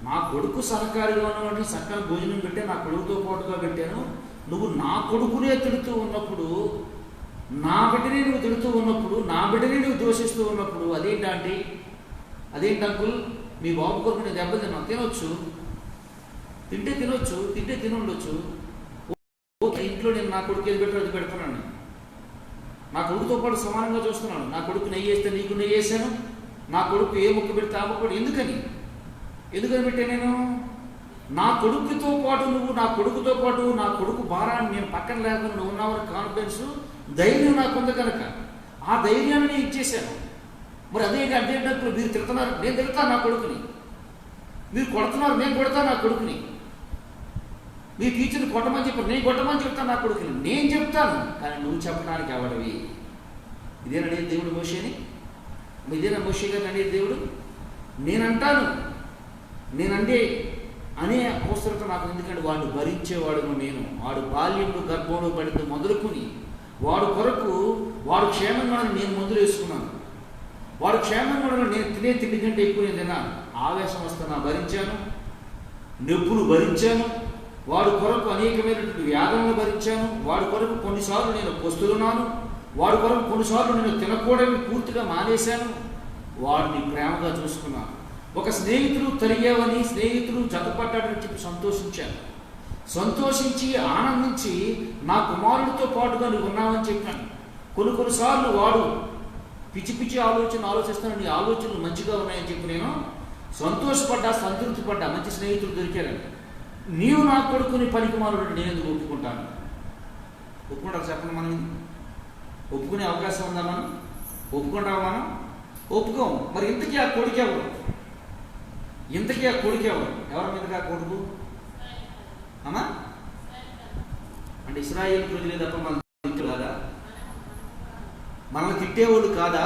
నా కొడుకు సహకారిగా ఉన్నవాడిని చక్కగా భోజనం పెట్టే నా కొడుకుతో పాటుగా పెట్టాను, నువ్వు నా కొడుకునే తిడుతూ ఉన్నప్పుడు, నా బిడ్డనే నువ్వు తిడుతూ ఉన్నప్పుడు, నా బిడ్డనే నువ్వు దోషిస్తూ ఉన్నప్పుడు అదేంటి అంకుల్? మీ బాబు కొరకు నేను దెబ్బ తినొచ్చు, తింటే తినుండొచ్చు. ఇంట్లో నేను నా కొడుకు ఏది పెట్టాలో అది పెడుతున్నాను, నా కొడుకుతో పాటు సమానంగా చూస్తున్నాను. నా కొడుకు నెయ్యి వేస్తే నీకు నెయ్యి వేసాను, నా కొడుకు ఏ ముక్క పెడితే ఆ ముక్క. ఎందుకని పెట్టా నేను? నా కొడుకుతో పాటు నా కొడుకు భారాన్ని నేను పక్కన లేకుండా నువ్వు ఉన్నావని కాన్ఫిడెన్స్, ధైర్యం నాకుంది కనుక ఆ ధైర్యాన్ని నేను ఇచ్చేసాను. మరి అదేంటప్పుడు మీరు తిడుతున్నారు, నేను తిడతాను నా కొడుకుని, మీరు కొడుతున్నారు, నేను కొడతాను నా కొడుకుని, మీ టీచర్ని కొట్టమని చెప్పారు, నేను కొట్టమని చెప్తాను నా కొడుకుని, నేను చెప్తాను. కానీ నువ్వు చెప్పడానికి ఎవడవి? ఇదేననేది దేవుడు మోషేని? ఇదేనా మోషే గారిని అనేది దేవుడు? నేనంటే అనే అవసరత నాకు, ఎందుకంటే వాడిని భరించేవాడును నేను. వాడు బాల్యంలో గర్భంలో పడింది మొదలుకొని వాడు కొరకు వాడు క్షేమంగా నేను మందులు వేసుకున్నాను, వాడు క్షేమంగా నేను తినే తిండి కంటే ఎక్కువ నేను తిన్నాను. ఆవేశం వస్తున్నా భరించాను, నొప్పులు భరించాను, వాడు కొరకు అనేకమైనటువంటి వ్యాధులను భరించాను, వాడి కొరకు కొన్నిసార్లు నేను పొస్తున్నాను, వాడి కొరకు కొన్నిసార్లు నేను తినకూడని పూర్తిగా మానేశాను. వాడిని ప్రేమగా చూసుకున్నాను. ఒక స్నేహితుడు తరిగావని, స్నేహితుడు జతపడ్డాడని చెప్పి సంతోషించి ఆనందించి నా కుమారుడితో పాటుగా నువ్వు ఉన్నావని చెప్పాను. కొన్నిసార్లు వాడు పిచ్చి ఆలోచిస్తాను, నీ ఆలోచనలు మంచిగా ఉన్నాయని చెప్పి నేను సంతృప్తి పడ్డా, మంచి స్నేహితుడు దొరికారని. నీవు నా కొడుకుని పనికిమాలుడు నేను ఎందుకు ఒప్పుకుంటాను? ఒప్పుకుంటారు చెప్పండి? మనం ఒప్పుకునే అవకాశం ఉందా? మనం ఒప్పుకుంటామా? మనం ఒప్పుకోము. మరి ఇంతకీ ఆ కొడుకు ఎవరు? ఎవరి మీదకి ఆ కొడుకు? అమ్మా అంటే ఇశ్రాయేలు ప్రజలే తప్ప మన కాదా? మనల్ని తిట్టేవాడు కాదా?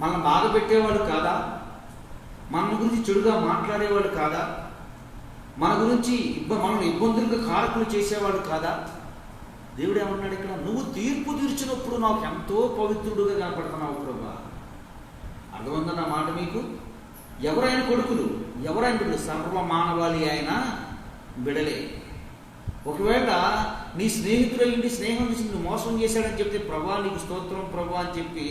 మనల్ని బాధ పెట్టేవాడు కాదా? మన గురించి చెడుగా మాట్లాడేవాడు కాదా? మన గురించి మనం ఇబ్బందులకు కారకులు చేసేవాడు కాదా? దేవుడు ఏమన్నాడు ఇక్కడ? నువ్వు తీర్పు తీర్చినప్పుడు నాకు ఎంతో పవిత్రుడుగా కనపడుతున్నావు ప్రభువా. అర్థమైందా నా మాట మీకు? ఎవరైనా కొడుకులు, ఎవరైనా బిడ్డలు, సర్వ మానవాళి ఆయన బిడలే. ఒకవేళ నీ స్నేహితుడయ్యింది, స్నేహం చేసి నువ్వు మోసం చేశాడని చెప్తే, ప్రభా నీకు స్తోత్రం ప్రభా అని చెప్పి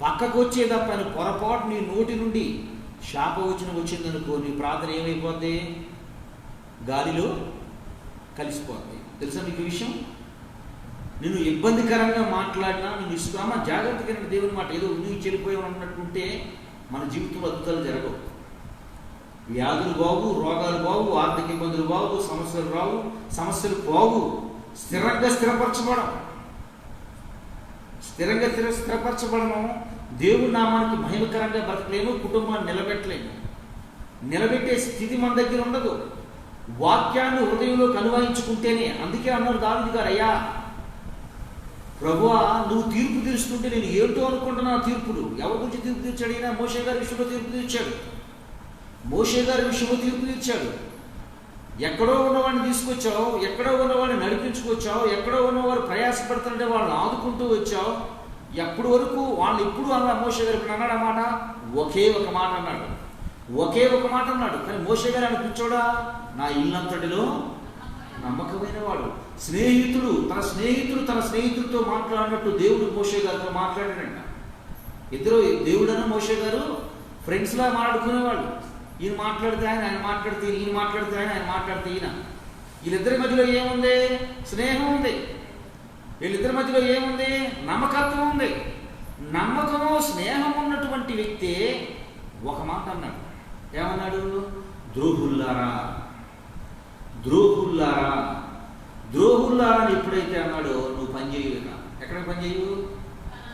పక్కకు వచ్చే తప్ప పొరపాటు నీ నోటి నుండి శాపవచనం వచ్చిందనుకో, నీ ప్రార్థన ఏమైపోద్ది? గాలిలో కలిసిపోద్ది. తెలుసా మీకు విషయం? నేను ఇబ్బందికరంగా మాట్లాడినా, నేను ఇస్తామా జాగ్రత్తగా దేవుని మాట, ఏదో నువ్వు చెడిపోయావు అన్నట్టుంటే మన జీవితంలో అద్భుతాలు జరగవు. వ్యాధులు బాగు, రోగాలు బాగు, ఆర్థిక ఇబ్బందులు బాగు, సమస్యలు రావు, సమస్యలు బాగు. స్థిరంగా స్థిరపరచబడము. దేవుడి నామానికి మహిమకరంగా బ్రతకలేము, కుటుంబాన్ని నిలబెట్టలేము. నిలబెట్టే స్థితి మన దగ్గర ఉండదు. వాక్యాన్ని హృదయంలో కనువాయించుకుంటేనే. అందుకే అన్నారు దావీదు గారు, అయ్యా ప్రభువా నువ్వు తీర్పు తీరుస్తుంటే నేను ఏంటో అనుకుంటున్నా తీర్పులు. ఎవరి గురించి తీర్పు తీర్చాడు? అయినా మోషే గారి విషయంలో తీర్పు తీర్చాడు. ఎక్కడో ఉన్నవాడిని తీసుకొచ్చావు, ఎక్కడో ఉన్నవాడిని నడిపించుకొచ్చావు, ఎక్కడో ఉన్నవారు ప్రయాసపడుతుంటే వాళ్ళని ఆదుకుంటూ వచ్చావు. ఎప్పటి వరకు వాళ్ళు ఇప్పుడు అన్న మోషే గారు అన్నాడు అన్నమాట, ఒకే ఒక మాట అన్నాడు. కానీ మోషే గారు అనిపించోడా? నా ఇల్లంతటిలో నమ్మకమైన వాడు. తన స్నేహితుడితో మాట్లాడినట్టు దేవుడు మోషే గారితో మాట్లాడాడంట. ఇద్దరు, దేవుడన్నా మోషే గారు ఫ్రెండ్స్లా మాట్లాడుకునేవాళ్ళు. ఈయన మాట్లాడితే ఆయన మాట్లాడితే ఈయన మాట్లాడితే ఆయన మాట్లాడితే ఈయన. వీళ్ళిద్దరి మధ్యలో ఏముంది? స్నేహం ఉంది. వీళ్ళిద్దరి మధ్యలో ఏముంది? నమ్మకత్వం ఉంది. నమ్మకము, స్నేహం ఉన్నటువంటి వ్యక్తి ఒక మాట అన్నాడు. ఏమన్నాడు? ద్రోహుల్లారా అని ఎప్పుడైతే అన్నాడో, నువ్వు పని చేయవు. ఎక్కడ పని చేయవు?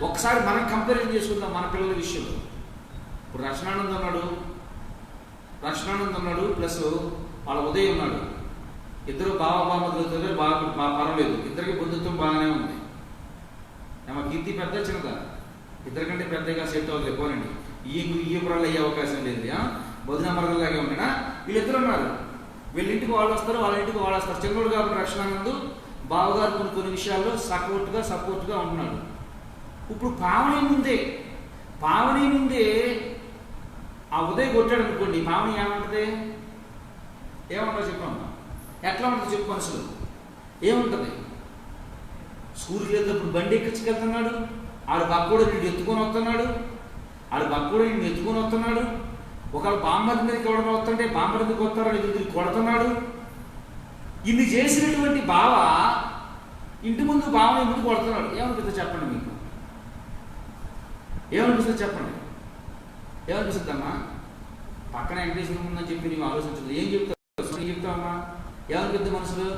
ఒకసారి మనం కంపారిజన్ చేసుకుందాం మన పిల్లల విషయంలో. ఇప్పుడు రక్షణానంద్ ఉన్నాడు ప్లస్ వాళ్ళ ఉదయం ఉన్నాడు. ఇద్దరు బావబామతులతో బాగా పర్వాలేదు, ఇద్దరికి బంధుత్వం బాగానే ఉంది. ఏమో కీర్తి పెద్ద చిన్నదా? ఇద్దరికంటే పెద్దగా సెట్ అవుతుంది. పోనండి, ఈ పురాలు అయ్యే అవకాశం లేదు. బొదిన మరదలాగే ఉన్నాడా? వీళ్ళిద్దరు ఉన్నారు. వీళ్ళింటికి వాళ్ళు వస్తారు, వాళ్ళ ఇంటికి వాళ్ళు వస్తారు. చిన్నోడు కాబట్టి రక్షణానందు బావగారు కొన్ని విషయాల్లో సపోర్ట్గా ఉంటున్నాడు. ఇప్పుడు పావని ముందే ఆ ఉదయం కొట్టాడు అనుకోండి, పావని ఏమంటుంది? చెప్పమ్మా, ఎట్లా ఉంటుంది చెప్పు? మనసులో ఏముంటుంది? స్కూల్కి వెళ్తే బండి ఎక్కించుకెళ్తున్నాడు, ఆడు పక్కూడ నిన్ను ఎత్తుకొని వస్తున్నాడు. ఒకవేళ బామ్మడి మీదకి ఎవడన్నా వస్తుంటే బామ్మడి మీదకి వస్తారని ఎదురు కొడుతున్నాడు. ఇన్ని చేసినటువంటి బావ ఇంటి ముందు బావని ముందు కొడుతున్నాడు. ఏమనిపిస్తుంది చెప్పండి? మీకు ఏమనిపిస్తుందమ్మా? పక్కన వెంకటేశ్వరం ఉందని చెప్పి నీవు ఆలోచించదు. ఏం చెప్తావమ్మా? ఏమనిపిద్ది మనసులో?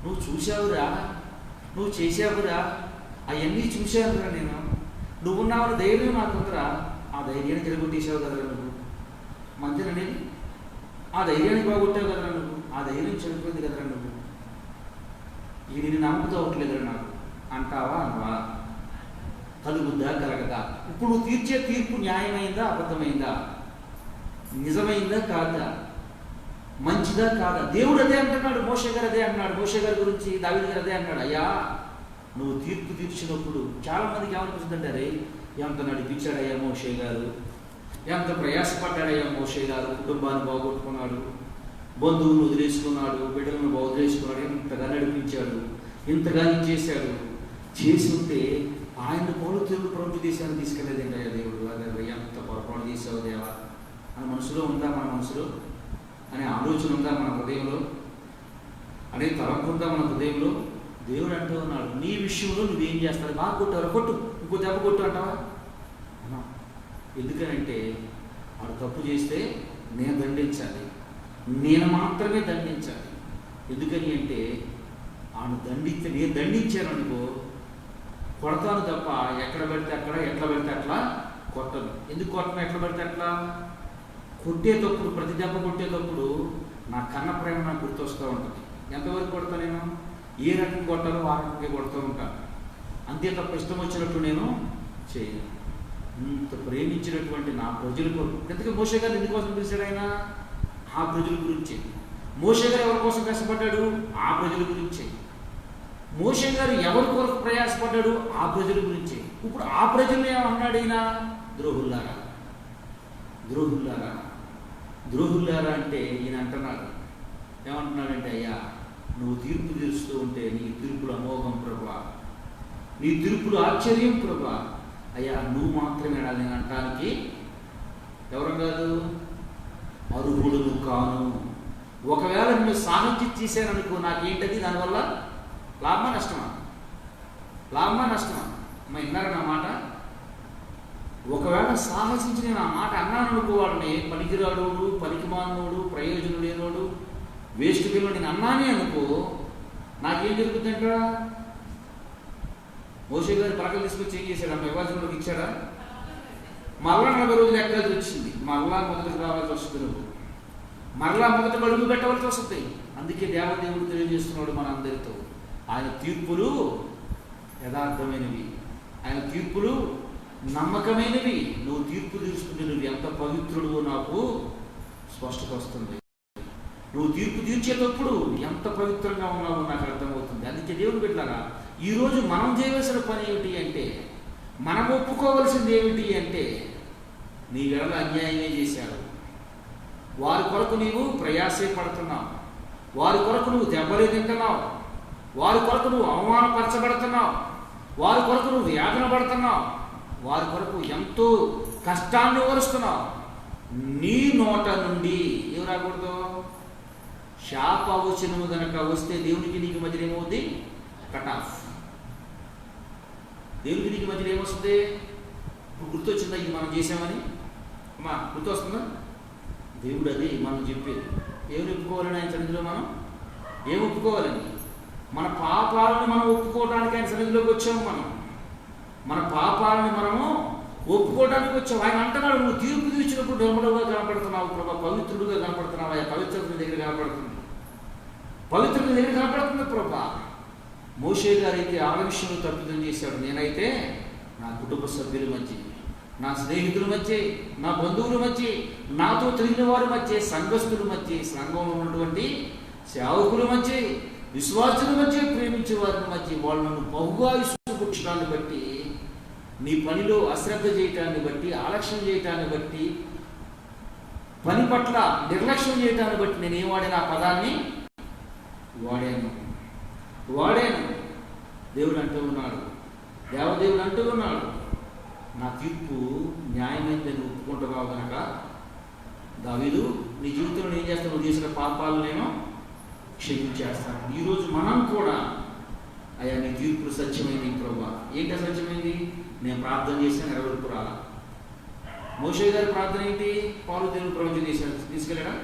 నువ్వు చూసావురా, నువ్వు చేసావురా, అవన్నీ చూసావురా నేను. నువ్వున్నావు ధైర్యం నాకుందరా, ఆ ధైర్యాన్ని తిరగొట్టేసావు కదరా నువ్వు. మంచిదని ఆ ధైర్యాన్ని బాగొట్టావు కదరా నువ్వు. ఆ ధైర్యం చనిపోయింది కదరా నువ్వు. ఇది నేను నమ్ముతూ అవ్వట్లేదురా నాకు అంటావా? కలుగుద్దా కలగదా? ఇప్పుడు నువ్వు తీర్చే తీర్పు న్యాయమైందా అబద్ధమైందా? నిజమైందా కాదా? మంచిదా కాదా? దేవుడు అదే అంటున్నాడు, మోషే గారు అదే అన్నాడు. మోషే గారి గురించి దావీదు గారు అదే అన్నాడు. అయ్యా నువ్వు తీర్పు తీర్చినప్పుడు చాలా మందికి ఏమనిపిస్తుందంటారే, ఎంత నడిపించాడయ్యా మోషే గారు, ఎంత ప్రయాసపడ్డాడయ్యా మోషే గారు, కుటుంబాన్ని బాగొట్టుకున్నాడు, బంధువులను వదిలేసుకున్నాడు, బిడ్డలను వదిలేసుకున్నాడు, ఇంతగా నడిపించాడు, ఇంతగా చేశాడు. చేసి ఉంటే ఆయన పౌలు తెలుగు ప్రభుత్వ దేశాన్ని తీసుకెళ్ళలేదండి దేవుడు. అదే ఎంత పొరపాటు చేసావు దేవా అని మనసులో ఉందా? మన మనసులో అనే ఆలోచన ఉందా? మన హృదయంలో అనే తలంపు ఉందా మన హృదయంలో? దేవుడు అంటూ ఉన్నాడు, నీ విషయంలో నువ్వేం చేస్తావు? బాగా కొట్టావు, కొట్టు, ఇంకో దెబ్బ కొట్టు అంటావా? ఎందుకనంటే వాడు తప్పు చేస్తే నేను దండించాలి, నేను మాత్రమే దండించాలి. ఎందుకని అంటే నేను దండించాను అనుకో, కొడతాను తప్ప ఎక్కడ పెడితే అక్కడ, ఎట్లా పెడితే అట్లా కొట్టను. ఎందుకు కొట్టను? ఎట్లా పెడితే అట్లా కొట్టేటప్పుడు, ప్రతి దెబ్బ కొట్టేటప్పుడు నా కన్న ప్రేమ నాకు గుర్తొస్తూ ఉంటుంది. ఎంతవరకు కొడతా నేను? ఏ రకంగా కొట్టాలో ఆ రకంగా కొడుతూ ఉంటాను. అంతే తప్ప ఇష్టం వచ్చినట్టు నేను చేయను. ఇంత ప్రేమించినటువంటి నా ప్రజలకు, ఎందుకంటే మోషే గారు ఎందుకోసం పిలిచాడు ఆయన? ఆ ప్రజల గురించి. మోషే గారు ఎవరి కోసం కష్టపడ్డాడు? ఆ ప్రజల గురించి. మోషే గారు ఎవరి కొరకు ప్రయాసపడ్డాడు? ఆ ప్రజల గురించి. ఇప్పుడు ఆ ప్రజలు ఏమన్నాడు ఈయన? ద్రోహుల్లారా, ద్రోహుల్లారా, ద్రోహుల్లారా అంటే ఈయన అంటున్నాడు. ఏమంటున్నాడంటే, అయ్యా నువ్వు తీర్పు తీరుస్తూ ఉంటే నీ తీర్పులు అమోఘం ప్రభా, నీ తీర్పులు ఆశ్చర్యం ప్రభా. అయ్యా నువ్వు మాత్రమే నేను అంటానికి ఎవరు కాదు, అర్హుడును కాను. ఒకవేళ నిన్ను సాహిత్యం చేశాననుకో, నాకేంటది? దానివల్ల లాభమా నష్టమా? లాభమా నష్టమా? అమ్మా విన్నారా నా మాట? ఒకవేళ సాహసించి నేను ఆ మాట అన్నాను అనుకో, వాళ్ళని పనికిరాడోడు, పనికిమాలినోడు, ప్రయోజనం లేనోడు, వేస్ట్ పిల్లలు నేను అన్నానే అనుకో, నాకేం జరుగుతుందంట? మోషే గారు పలకలు తీసుకొచ్చి ఏం చేశాడు? ఆ విభాజనలోకి ఇచ్చాడా? మరలా 40 రోజులు ఎక్కాల్సి వచ్చింది. మరలా మొదటికి రావాల్సి వస్తుంది. నువ్వు మరలా మొదటి అడుగు పెట్టవలసి వస్తుంది. అందుకే దేవదేవుడు తెలియజేస్తున్నాడు మన అందరితో, ఆయన తీర్పులు యథార్థమైనవి, ఆయన తీర్పులు నమ్మకమైనవి. నువ్వు తీర్పు తీర్చుకుంటే నువ్వు ఎంత పవిత్రుడువో నాకు స్పష్టత వస్తుంది. నువ్వు తీర్పు తీర్చేటప్పుడు ఎంత పవిత్రంగా ఉన్నావో నాకు అర్థమవుతుంది. అందుకే దేవుడు బిడ్డలారా, ఈరోజు మనం చేయవలసిన పని ఏమిటి అంటే, మనం ఒప్పుకోవలసింది ఏమిటి అంటే, నీ వెడల అన్యాయమే చేశారు, వారి కొరకు నీవు ప్రయాసే పడుతున్నావు, వారి కొరకు నువ్వు దెబ్బలే తింటున్నావు, వారి కొరకు నువ్వు అవమానపరచబడుతున్నావు, వారి కొరకు నువ్వు వేదన పడుతున్నావు, వారి కొరకు ఎంతో కష్టాన్ని వరుస్తున్నావు. నీ నోట నుండి ఏం రాకూడదు? శాపవచనము గనక వస్తే దేవునికి నీకు మధ్య ఏమవుద్ది? Cut off. దేవునికి నీకు మధ్యలో ఏమొస్తుంది? ఇప్పుడు గుర్తొచ్చిందా ఇది మనం చేసామని? అమ్మా గుర్తు వస్తుందా? దేవుడు అది మనం చెప్పేది. ఏమి ఒప్పుకోవాలని ఆయన సన్నిధిలో మనం ఏమి ఒప్పుకోవాలని? మన పాపాలను మనం ఒప్పుకోవడానికి ఆయన సన్నిధిలోకి వచ్చాము. మన పాపాలను మనము ఒప్పుకోవడానికి వచ్చాము. ఆయన అంటున్నాడు, నువ్వు తీర్పు తీర్చినప్పుడు నిర్మలుగా కనపడుతున్నావు ప్రభా, పవిత్రుడుగా కనపడుతున్నావు. ఆ పవిత్రత నీ దగ్గర కనపడుతుంది, పవిత్రత నీ దగ్గర కనపడుతుంది ప్రభా. మోషే గారైతే ఆ విషయంలో తప్పిదం చేశాడు. నేనైతే నా కుటుంబ సభ్యుల మధ్య, నా స్నేహితుల మధ్య, నా బంధువుల మధ్య, నాతో తిరిగిన వారి మధ్య, సంఘస్థుల మధ్య, సంఘంలో ఉన్నటువంటి సేవకుల మధ్య, విశ్వాసుల మధ్య, ప్రేమించే వారి మధ్య వాళ్ళను బహుగా ఇసుపుక్షాన్ని బట్టి, నీ పనిలో అశ్రద్ధ చేయటాన్ని బట్టి, ఆలక్ష్యం చేయటాన్ని బట్టి, పని పట్ల నిర్లక్ష్యం చేయటాన్ని బట్టి నేనేం వాడిన ఆ పదాన్ని వాడాను. దేవుడు అంటూ ఉన్నాడు, దేవదేవుడు అంటూ ఉన్నాడు, నా తీర్పు న్యాయమైందని ఒప్పుకుంటున్నావు కనుక దావీదు నీ జీవితంలో ఏం చేస్తాను? నువ్వు చేసిన పాపాలు నేను క్షమించేస్తాను. ఈరోజు మనం కూడా అయ్యా నీ తీర్పులు సత్యమైంది ప్రభా. ఏంటి సత్యమైంది? నేను ప్రార్థన చేసిన నెరవేర్పు రాలా. మోషే గారి ప్రార్థన ఏంటి? పాలు దేవుడు ప్రవచన తీసుకెళ్ళాడా?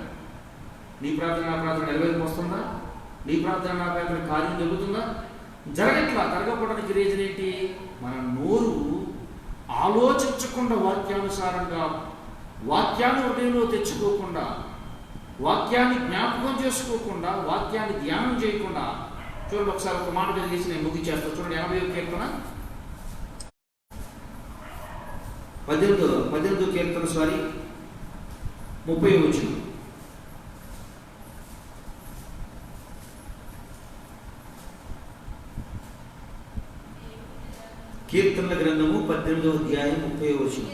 నీ ప్రార్థన నా ప్రార్థన నెరవేర్పు వస్తుందా? నీ ప్రార్థన నా ప్రార్థన కార్యం జరుగుతుందా? జరగట్లా. జరగకపోవడానికి రీజన్ ఏంటి? మన నోరు ఆలోచించకుండా, వాక్యానుసారంగా వాక్యాన్ని హృదయంలో తెచ్చుకోకుండా, వాక్యాన్ని జ్ఞాపకం చేసుకోకుండా, వాక్యాన్ని ధ్యానం చేయకుండా. చూడండి ఒకసారి ఒక మాట తెలిసి నేను ముగించేస్తాను. చూడండి 80వ కీర్తన 18వ కీర్తన 30వ వచనం. కీర్తనల గ్రంథము 18వ అధ్యాయం 30వ వచనం.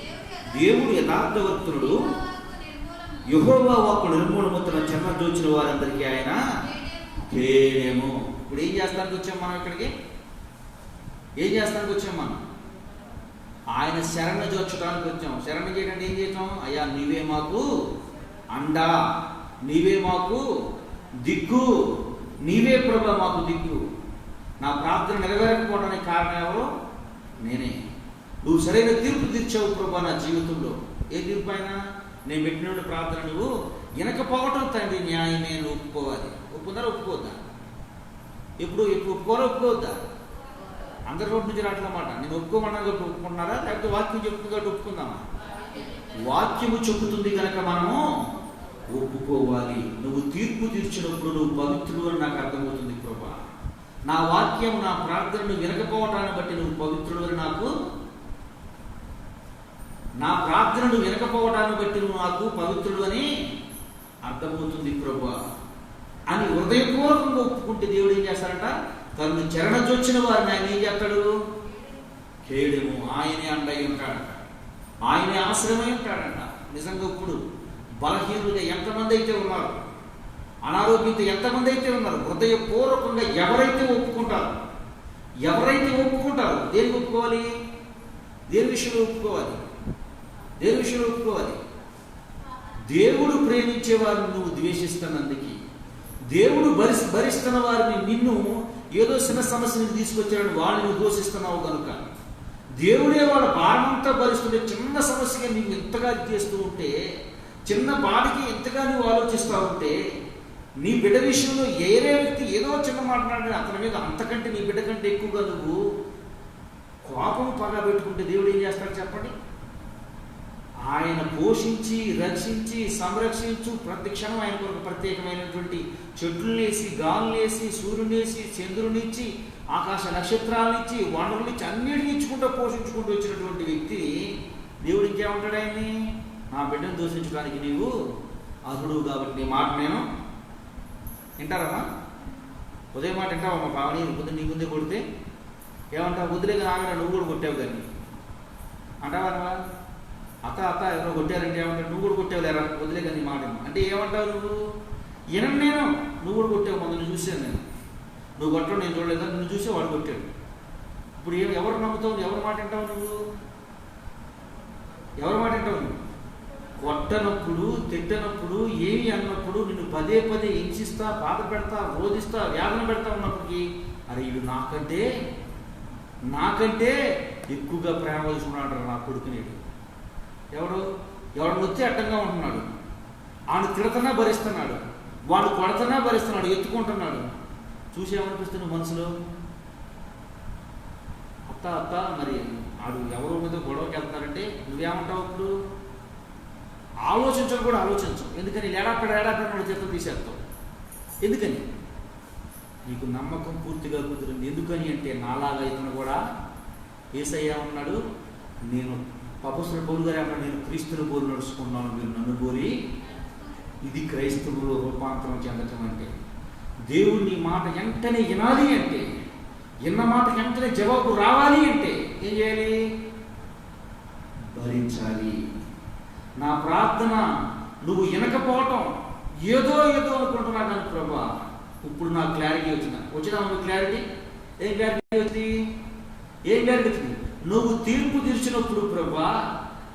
దేవుడు యథార్థవర్తునుడు, యెహోవా వాక్కు నిర్మూలమవుతున్న చెన్నదోచిన వారందరికీ ఆయన కేడెము. ఇప్పుడు ఏం చేస్తానికి వచ్చాం మనం? ఇక్కడికి ఏం చేస్తానికి వచ్చాం మనం? ఆయన శరణ జోర్చడానికి వచ్చాం. శరణ చేయడానికి ఏం చేసాం? అయ్యా నీవే మాకు అండా, నీవే మాకు దిక్కు, నీవే ప్రభా మాకు దిక్కు. నా ప్రార్థన నెరవేరకపోవడానికి కారణం ఎవరు? నేనే. నువ్వు సరైన తీర్పు తీర్చావు ప్రభా నా జీవితంలో. ఏ తీర్పు అయినా? నేను పెట్టిన ప్రార్థన నువ్వు వినకపోవటం తండ్రి న్యాయమే. నువ్వు ఒప్పుకోవాలి. ఒప్పుకుందారా? ఒప్పుకోవద్దా? ఎప్పుడు ఒప్పుకోవాలా? ఒప్పుకోవద్దా? అందరి రోడ్డు నుంచి రావట్లన్నమాట. నేను ఒప్పుకోమన్నా కాబట్టి ఒప్పుకుంటున్నారా, లేకపోతే వాక్యం చెప్తుంది కాబట్టి ఒప్పుకుందామా? వాక్యము చెబుతుంది కనుక మనము ఒప్పుకోవాలి. నువ్వు తీర్పు తీర్చినప్పుడు నువ్వు పవిత్రుడు అని నాకు అర్థమవుతుంది ప్రభా. నా వాక్యం, నా ప్రార్థనను వినకపోవటాన్ని బట్టి నువ్వు పవిత్రుడు అని నాకు నా ప్రార్థనను వినకపోవడాన్ని బట్టి నువ్వు నాకు పవిత్రుడు అని అర్థమవుతుంది ప్రభువా అని హృదయపూర్వకంగా ఒప్పుకుంటే దేవుడు ఏం చేస్తారంట? తను చరణజొచ్చిన వారిని ఆయన ఏం చేస్తాడు? కేడెము, ఆయనే అండై ఉంటాడంట, ఆయనే ఆశ్రమై ఉంటాడంట. నిజంగా ఇప్పుడు బలహీనులుగా ఎంతమంది అయితే ఉన్నారు, అనారోగ్యంతో ఎంతమంది అయితే ఉన్నారు, హృదయపూర్వకంగా ఎవరైతే ఒప్పుకుంటారు దేనికి ఒప్పుకోవాలి? దేని విషయంలో ఒప్పుకోవాలి? దేవుడు ప్రేమించే వారిని నువ్వు ద్వేషిస్తున్నందుకు, దేవుడు భరిస్తున్న వారిని నిన్ను ఏదో చిన్న సమస్యని తీసుకొచ్చాడని వాళ్ళని దోషిస్తున్నావు కనుక, దేవుడే వాళ్ళ భారమంతా భరిస్తుంటే చిన్న సమస్యగా నీకు ఎంతగా చేస్తూ ఉంటే, చిన్న బాధకి ఎంతగా నువ్వు ఆలోచిస్తూ ఉంటే, నీ బిడ్డ విషయంలో ఏరే వ్యక్తి ఏదో చిన్న మాట్లాడిన అతని మీద అంతకంటే నీ బిడ్డ కంటే ఎక్కువగా నువ్వు కోపం పగా పెట్టుకుంటే దేవుడు ఏం చేస్తాడు చెప్పండి? ఆయన పోషించి, రక్షించి, సంరక్షించు ప్రతి క్షణం ఆయన కొరకు ప్రత్యేకమైనటువంటి చెట్లునేసి, గాలునేసి, సూర్యునేసి, చంద్రునిచ్చి, ఆకాశ నక్షత్రాలనిచ్చి, వనరులనిచ్చి, అన్నిటిని ఇచ్చుకుంటూ పోషించుకుంటూ వచ్చినటువంటి వ్యక్తి దేవుడు ఇంకేమంటాడు ఆయన్ని? నా బిడ్డను దూషించడానికి నీవు అర్హుడు కాబట్టి నీ మాట నేను వింటారమ్మా? ఉదయం మాట వింటావమ్మా? పావని పొద్దున్న నీ ముందే కొడితే ఏమంటావు? వదిలేగా ఆమె నువ్వు కూడా కొట్టావు కానీ అంటావా? అత్త ఎవరో కొట్టారంటే ఏమంటావు? నువ్వు కూడా కొట్టావు లేరా, వదిలేగా నీ మాట అంటే ఏమంటావు? నువ్వు వినను, నేను నువ్వు కూడా కొట్టావు, మొదలు చూశాను నేను, నువ్వు కొట్టడం నేను చూడలేదా, నువ్వు చూసే వాడు కొట్టాడు. ఇప్పుడు ఎవరు నమ్ముతావు? ఎవరి మాట వింటావు? నువ్వు ఎవరి మాట వింటావు? నువ్వు కొట్టనప్పుడు, తిట్టనప్పుడు, ఏమి అన్నప్పుడు, నిన్ను పదే పదే హింసిస్తా, బాధ పెడతా, రోధిస్తా, వేదన పెడతా ఉన్నప్పటికీ, అరే వీడు నాకంటే ఎక్కువగా ప్రేమ వస్తున్నాడు నా కొడుకునేడు. ఎవడు వచ్చి అడ్డంగా ఉంటున్నాడు, ఆయన తిడతన్నా భరిస్తున్నాడు, వాడు కొడతన్నా భరిస్తున్నాడు, ఎత్తుకుంటున్నాడు. చూసేమనిపిస్తుంది మనసులో? అత్త మరి ఆడు ఎవరో మీద గొడవకి వెళ్తున్నారంటే నువ్వేమంటావు? ఇప్పుడు ఆలోచించడం కూడా ఆలోచించవు. ఎందుకని? ఏడాపెడ చేతులు తీసేస్తావు. ఎందుకని? నీకు నమ్మకం పూర్తిగా కుదిరింది. ఎందుకని అంటే నాలాగా ఇతను కూడా యేసయ్య ఉన్నాడు, నేను అపొస్తలుడైన పౌలు గారు అన్నాడు, నేను క్రీస్తుని పోలి నడుచుకున్నాను, మీరు నన్ను పోలి. ఇది క్రైస్తవులు రూపాంతరం చెందటం అంటే. దేవుని మాట వెంటనే వినాలి అంటే, విన్న మాట వెంటనే జవాబు రావాలి అంటే ఏం చేయాలి? భరించాలి. నా ప్రార్థన నువ్వు వినకపోవటం ఏదో అనుకుంటున్నా కానీ ప్రభా, ఇప్పుడు నాకు క్లారిటీ వచ్చిందా? నువ్వు క్లారిటీ ఏం క్లారిటీ వచ్చింది? నువ్వు తీర్పు తీర్చినప్పుడు ప్రభా,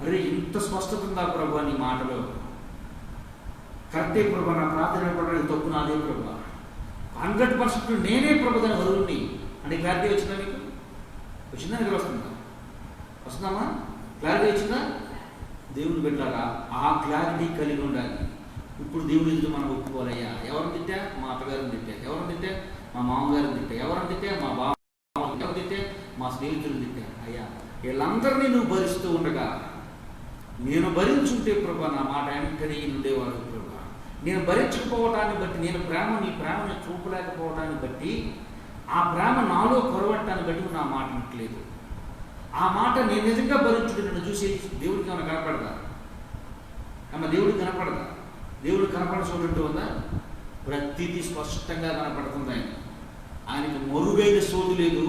అరే ఇంత స్పష్టత ఉందా ప్రభా నీ మాటలో, కరెక్టే ప్రభా, నా ప్రార్థన పడడానికి తప్పు నాదే ప్రభా, 100% నేనే ప్రభు దాని వరుణ్ణి అంటే క్లారిటీ వచ్చిందా? మీకు వచ్చిందా? నీకు వస్తుందమ్మా? క్లారిటీ వచ్చిందా? దేవుని బిడ్డలారా, ఆ క్లారిటీ కలిగి ఉండాలి. ఇప్పుడు దేవుని ఎదుట మనం ఒప్పుకోవాలయ్యా. ఎవరిని తిట్టా? మా అత్తగారిని తిట్టా. ఎవరిని తిట్టా? మా మామగారిని తిట్టా. ఎవరిని తిట్టా? మా బావ తిట్టా, మా స్నేహితులను తిట్టా. అయ్యా వీళ్ళందరినీ నువ్వు భరిస్తూ ఉండగా, నేను భరించుంటే ప్రభా నా మాట వెంటనే ఉండేవాడు ప్రభా. నేను భరించకపోవటాన్ని బట్టి, నీ ప్రేమని చూపలేకపోవటాన్ని బట్టి, ఆ ప్రేమ నాలో కొరవటాన్ని బట్టి నా మాట వినట్లేదు. ఆ మాట నేను నిజంగా భరించుడు నన్ను చూసి దేవుడికి ఏమైనా కనపడదా? దేవుడికి కనపడదా? దేవుడు కనపడ చూడంటూ ఉందా? ప్రతిదీ స్పష్టంగా కనపడుతుంది. ఆయనకు మరుగైన సోదు లేదు,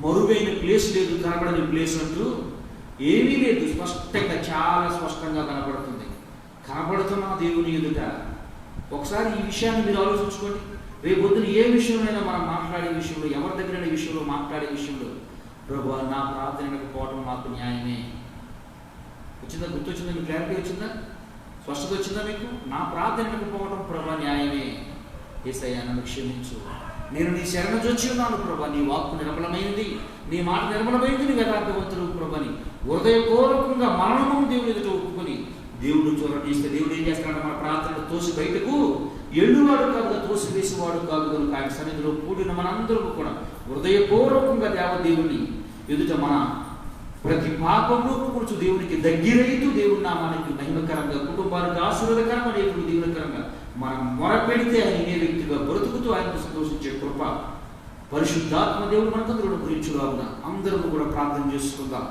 మరుగైన ప్లేస్ లేదు, కనపడని ప్లేస్ అంటూ ఏమీ లేదు. స్పష్టంగా, చాలా స్పష్టంగా కనపడుతుంది. కనపడుతున్నా దేవుని ఎదుట. ఒకసారి ఈ విషయాన్ని మీరు ఆలోచించుకోండి. రేపు పొద్దున ఏ విషయంలోనైనా మనం మాట్లాడే విషయంలో, ఎవరి దగ్గరైనా విషయంలో మాట్లాడే విషయంలో, ప్రభు నా ప్రార్థన వినకపోవడం మాకు న్యాయమే. వచ్చిందా? గుర్తొచ్చిందా? మీకు క్లారిటీ వచ్చిందా? స్పష్టత వచ్చిందా మీకు? నా ప్రార్థన వినకపోవడం ప్రభు న్యాయమే. యేసయ్యా నన్ను క్షమించు, నేను నీ శరణజొచ్చి ఉన్నాను ప్రభా, నీ వాక్కు నిర్మలమైనది, నీ మాట నిర్మలమైనది, నీ యథార్థవంతుడు ప్రభని హృదయపూర్వకంగా మరణము దేవుని ఎదుట ఒప్పుకొని దేవుడు చూడనిస్తే దేవుడు ఏం చేస్తాడు? మన ప్రార్థనలు తోసి బయటకు ఎళ్ళువాడు కాదు, తోసివేసేవాడు కాదు. కనుక ఆయన సన్నిధిలో కూడిన మనందరూ కూడా హృదయపూర్వకంగా దేవదేవుని ఎదుట మన ప్రతి పాపంలో కూర్చు దేవునికి దగ్గరైతూ దేవుని నామానికి మహిమకరంగా, కుటుంబానికి ఆశీర్వాదకరంగా, అనేకులు దీవెనకరంగా మనం మొరపెడితే ఆయన ఏ వ్యక్తిగా బ్రతుకుతూ ఆయనకు సంతోషించే కృప పరిశుద్ధాత్మ దేవుడు మనకు గురించి రావున అందరూ కూడా ప్రార్థన చేసుకుందాం.